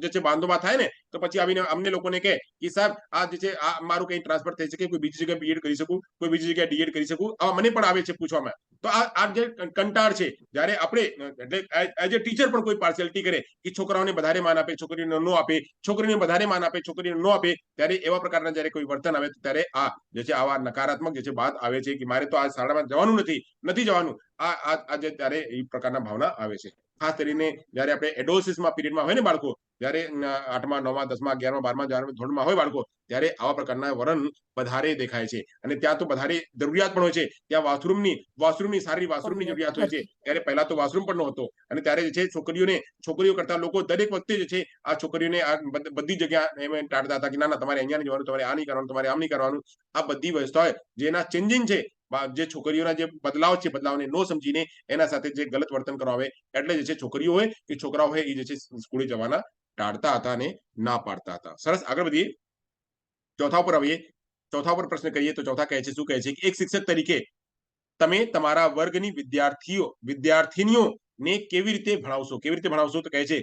જે છે બાંધોબા થાય ને, તો પછી આવીને અમને લોકોને કહે કે સાહેબ આ જે છે આ મારું કઈ ટ્રાન્સફર થઈ શકે, કોઈ બીજી જગ્યાએ બીએડ કરી શકું, કોઈ બીજી જગ્યાએ ડીએડ કરી શકું. આવા મને પણ આવે છે પૂછવામાં. તો આ જે કંટાળ છે, જ્યારે આપણે એટલે એઝ એ ટીચર પણ કોઈ પાર્શિયાલિટી કરે કે છોકરાઓને વધારે માન આપે, છોકરીઓને ન આપે, છોકરીઓને વધારે માન આપે, છોકરીઓને ન આપે, ત્યારે એવા પ્રકારના જ્યારે કોઈ વર્તન આવે ત્યારે આ જે છે આવા નકારાત્મક જે છે વાત આવે છે કે મારે તો આ શાળામાં જવાનું નથી જવાનું. આ જે ત્યારે એ પ્રકારના ભાવના આવે છે. ખાસ કરીને જ્યારે આપણે એડોલસિસમાં પીરિયડમાં હોય ને બાળકો, જ્યારે 8મા 9મા 10મા 11મા 12મા ધોરણમાં હોય બાળકો, ત્યારે આવા પ્રકારના વલણ વધારે દેખાય છે. અને ત્યાં તો વધારે જરૂરિયાત પણ હોય છે. ત્યાં વોશરૂમની સારી વોશરૂમની જરૂરિયાત હોય છે. ત્યારે પહેલા તો વોશરૂમ પણ નહોતો, અને ત્યારે જે છે છોકરીઓ કરતા લોકો દરેક વખતે જે છે આ છોકરીઓને આ બધી જગ્યા એમ ટાળતા હતા કે ના તમારે અહીંયા નહીં જવાનું, તમારે આ નહીં કરવાનું, તમારે આમ નહીં કરવાનું. આ બધી વ્યવસ્થાઓ જેના ચેન્જિંગ છે, જે છોકરીઓના જે બદલાવ છે, બદલાવને ન સમજીને એના સાથે જે ગલત વર્તન કરવા આવે, એટલે જે છે છોકરીઓ હોય કે છોકરાઓ હોય એ જે છે સ્કૂલે જવાના ટાળતા હતા અને ના પાડતા હતા. સરસ, આગળ વધીએ. ચોથા ઉપર આવીએ. ચોથા ઉપર પ્રશ્ન કરીએ તો ચોથા કહે છે, શું કહે છે કે એક શિક્ષક તરીકે તમે તમારા વર્ગની વિદ્યાર્થીનીઓને કેવી રીતે ભણાવશો? તો કહે છે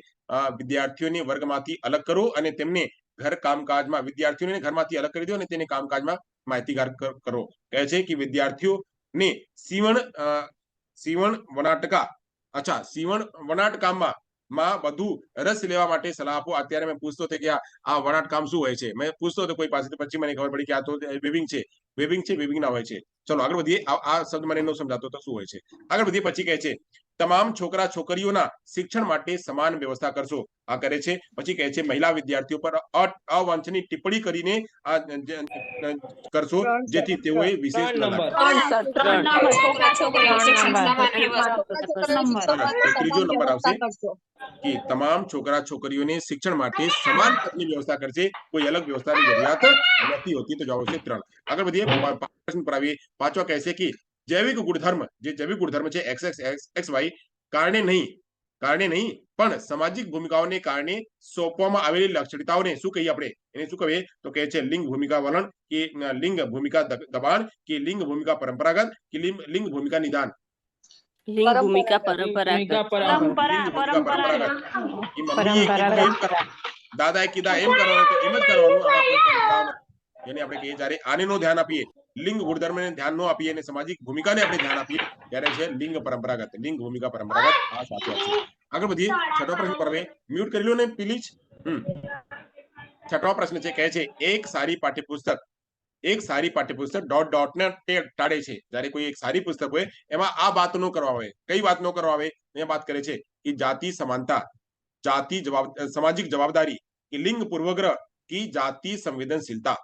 વિદ્યાર્થીઓને વર્ગમાંથી અલગ કરો અને તેમને વિદ્યાર્થીઓને ઘરમાંથી અલગ કરી દો અને તેને કામકાજમાં માહિતીગાર કરો. કહે છે કે વિદ્યાર્થીઓને સીવણ વણાટકામમાં વધુ રસ લેવા માટે સલાહ આપો. અત્યારે મેં પૂછતો હતો કે આ વણાટ કામ શું હોય છે, મેં પૂછતો હતો કોઈ પાસેથી, પછી મને ખબર પડી કે આ તો વેવિંગ ના હોય છે. ચલો આગળ વધીએ. આ શબ્દ મને ન સમજાતો તો શું હોય છે? આગળ વધીએ. પછી કહે છે તમામ છોકરા છોકરીઓના શિક્ષણ માટે સમાન વ્યવસ્થા કરશો. આ કરે છે. પછી કહે છે મહિલા વિદ્યાર્થીઓ પર અવાંછનીય ટિપ્પણી કરીને આ કરશો, જેથી તેઓએ વિશેષ ન લાગે. છોકરા છોકરીઓ શિક્ષણ સમાન વ્યવસ્થા. ત્રીજો નંબર આવશે કે તમામ છોકરા છોકરીઓને શિક્ષણ માટે સમાન તકની વ્યવસ્થા કરશે, કોઈ અલગ વ્યવસ્થાની જરૂરિયાત નથી હોતી. તો જવાબ આવશે 3. આગળ વધીએ. પ્રશ્ન પર આવીએ. પાંચવા કહેશે કે જૈવિક ગુણધર્મ છે XY કારણે નહીં પણ સામાજિક ભૂમિકાઓને કારણે સોંપવામાં આવેલી લાક્ષણિકતાઓને શું કહીએ આપણે? એને શું કહીએ? તો કહે છે લિંગ ભૂમિકા વલણ, કે લિંગ ભૂમિકા દબાણ, કે લિંગ ભૂમિકા પરંપરાગત, કે લિંગ ભૂમિકા નિદાન. લિંગ ભૂમિકા પરંપરાગત. દાદાએ કીધા એમ કરવાનું તો એમ જ કરવાનું. આમાં કોઈ બદલાવ નથી. જેને આપણે કહીએ જ્યારે આને નો ધ્યાન આપીએ, લિંગ ગુણધર્મને ધ્યાન ન આપીએ અને સામાજિક ભૂમિકાને આપણે ધ્યાન આપીએ, ત્યારે છે લિંગ ભૂમિકા પરંપરાગત. આ સાચું છે. આગળ વધીએ. છઠ્ઠો પ્રશ્ન પર હવે મ્યુટ કરી લો ને પ્લીઝ. છઠ્ઠો પ્રશ્ન છે, કહે છે એક સારી પાઠ્યપુસ્તક ડોટ ડોટ ને ટાળે છે. જ્યારે કોઈ એક સારી પુસ્તક હોય એમાં આ વાત ન કરવા આવે. કઈ વાત ન કરવા આવે? એ વાત કરે છે કે જાતિ સમાનતા, સામાજિક જવાબદારી, કે લિંગ પૂર્વગ્રહ, की जाति संवेदनशीलता.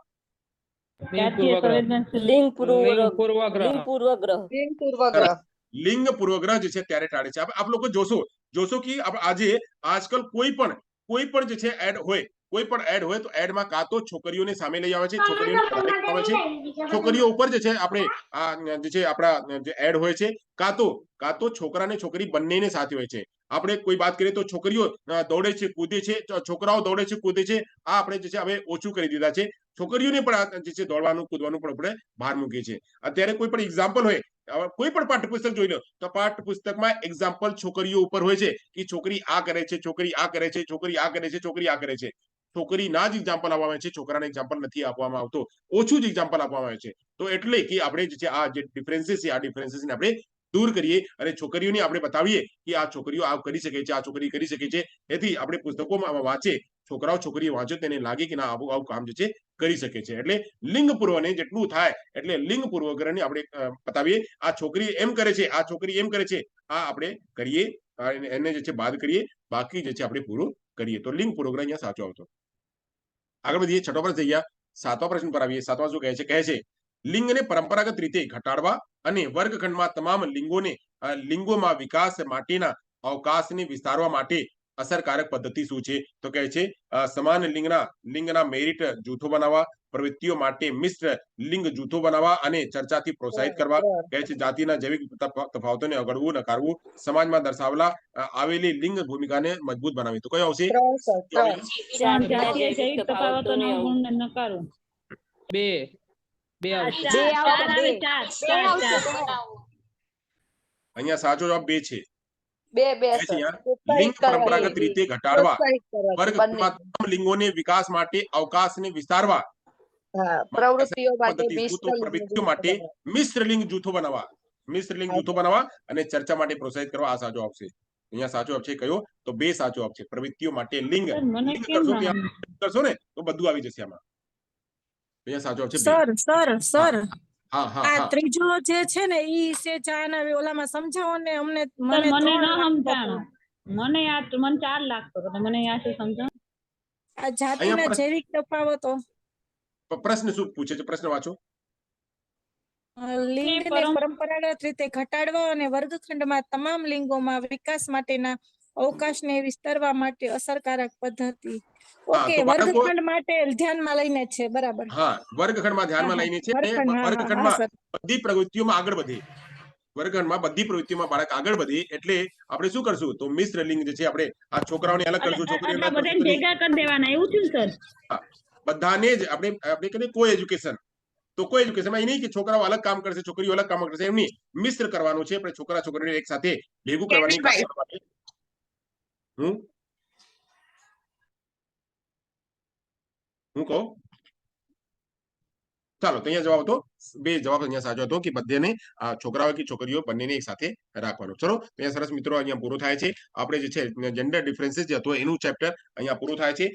લિંગ પૂર્વગ્રહ જે છે ત્યારે ટાળે છે. આપ લોકો જોશો જોશો કે આજે આજકાલ કોઈ પણ જે છે એડ હોય તો એડમાં કાં તો છોકરીઓને સામે લઈ આવે છે, છોકરીઓને વધારે કરવામાં આવે છે, છોકરીઓ ઉપર જે છે આપણે આ જે છે આપણા જે એડ હોય છે, કાં તો છોકરા ને છોકરી બંનેને સાથે હોય છે. આપણે કોઈ વાત કરીએ તો છોકરીઓ દોડે છે, કૂદે છે, છોકરાઓ દોડે છે, કૂદે છે, આ આપણે જે છે હવે ઓછું કરી દીધા છે. છોકરીઓને પણ જે છે દોડવાનું કૂદવાનું પણ આપણે ભાર મૂકીએ છીએ. અત્યારે કોઈ પણ એક્ઝામ્પલ હોય, કોઈ પણ પાઠ્યપુસ્તક જોઈ લો તો પાઠ્યપુસ્તકમાં એક્ઝામ્પલ છોકરીઓ ઉપર હોય છે કે છોકરી આ કરે છે, છોકરી આ કરે છે, છોકરી આ કરે છે, છોકરી આ કરે છે. છોકરીના જ એક્ઝામ્પલ આપવામાં આવે છે, છોકરાને એક્ઝામ્પલ નથી આપવામાં આવતો, ઓછું જ એક્ઝામ્પલ આપવામાં આવે છે. તો એટલે કે આપણે જે છે આ જે ડિફરન્સીસ છે, આ ડિફરન્સીસને આપણે દૂર કરીએ અને છોકરીઓને આપણે બતાવીએ કે આ છોકરીઓ આ કરી શકે છે, આ છોકરી કરી શકે છે. એથી આપણે પુસ્તકોમાં વાંચે, છોકરાઓ છોકરીઓ વાંચે તેને લાગે કે ના આવું કામ જે છે કરી શકે છે. એટલે લિંગ પૂર્વને જેટલું થાય એટલે લિંગ પૂર્વગ્રહને આપણે બતાવીએ. આ છોકરી એમ કરે છે, આ છોકરી એમ કરે છે, આ આપણે કરીએ, એને જે છે બાદ કરીએ, બાકી જે છે આપણે પૂરું કરીએ. તો લિંગ પૂર્વગ્રહ અહીંયા સાચો આવતો. આગળ વધીએ, છઠ્ઠો પ્રશ્ન થઈ ગયા. સાતમા પ્રશ્ન પર આવીએ. સાતમા શું કહે છે લિંગને પરંપરાગત રીતે ઘટાડવા અને વર્ગખંડમાં તમામ લિંગોમાં વિકાસ માટેના અવકાશને વિસ્તારવા માટે અસરકારક પદ્ધતિ શું છે? તો કહે છે સમાન લિંગના મેરિટ જૂથો બનાવવા, પ્રવૃત્તિઓ માટે મિશ્ર લિંગ જૂથો બનાવવા અને ચર્ચાથી પ્રોત્સાહિત કરવા. કહે છે જાતિના જૈવિક તફાવતોને અવગણવું, નકારવું, સમાજમાં દર્શાવેલા આવેલી લિંગ ભૂમિકાને મજબૂત બનાવવી. તો કયો આવશે? જાતીય જૈવિક તફાવતોને અવગણવું, નકારવું. બે આવશે. અહીંયા સાચો જવાબ 2 છે. બે લિંગ પરંપરાગત રીતે ઘટાડવા, વર્ગખંડમાં તમામ લિંગોને વિકાસ માટે અવકાશને વિસ્તારવા, પ્રવૃત્તિઓ માટે પ્રવૃત્તિઓ માટે મિશ્ર લિંગ જૂથો બનાવવા અને ચર્ચા માટે પ્રોત્સાહિત કરવા. આ સાચો આવશે. અહીંયા સાચો જવાબ છે કયો? તો 2 સાચો જવાબ છે. પ્રવૃત્તિઓ માટે લિંગ કરશો ને તો બધું આવી જશે આમાં. અહીંયા સાચો જવાબ છે 2. સર હા હા આ હા ત્રીજો જે છે ને ઈ છે ચાના ઓલામાં સમજાવો ને અમને. મને ન સમજાણો. મને 4 લાગતો હતો, મને આ શું સમજાવો. આ જાતિના જૈવિક તફાવતો, પ્રશ્ન શું પૂછે છે? પ્રશ્ન વાંચો. લિંગને પરંપરાગત રીતે ઘટાડવા અને વર્ગખંડમાં તમામ લિંગોમાં વિકાસ માટેના અવકાશને વિસ્તારવા માટે અસરકારક પદ્ધતિ. ઓકે, વર્ગખંડ માટે ધ્યાનમાં લઈને છે, બરાબર. હા, વર્ગખંડમાં ધ્યાનમાં લઈને છે. વર્ગખંડમાં બધી પ્રવૃત્તિઓમાં આગળ વધે, વર્ગખંડમાં બધી પ્રવૃત્તિઓમાં બાળક આગળ વધે એટલે આપણે શું કરશું? તો મિશ્ર લિંગ જે છે આપણે આ છોકરાઓને અલગ કરશું, છોકરીઓને અલગ કરશું, ભેગા કરી દેવાના, એવું છે સર? બધાને જ આપણે કહીએ કોઈ એજ્યુકેશન. તો કોઈ એજ્યુકેશનમાં એ નહીં કે છોકરાઓ અલગ કામ કરશે, છોકરીઓ અલગ કામ કરશે, એમ નહીં. મિશ્ર કરવાનું છે આપણે, છોકરા છોકરીને એક સાથે ભેગું કરવાની. હું કહું ચાલો તો અહીંયા જવાબ હતો 2 જવાબ અહીંયા સાચો હતો કે બધેને છોકરાઓ કે છોકરીઓ બંનેને એક સાથે રાખવાનું. ચલો અહીંયા સરસ મિત્રો અહીંયા પૂરો થાય છે. આપણે જે છે જેન્ડર ડિફરન્સીસ જે હતો એનું ચેપ્ટર અહીંયા પૂરું થાય છે.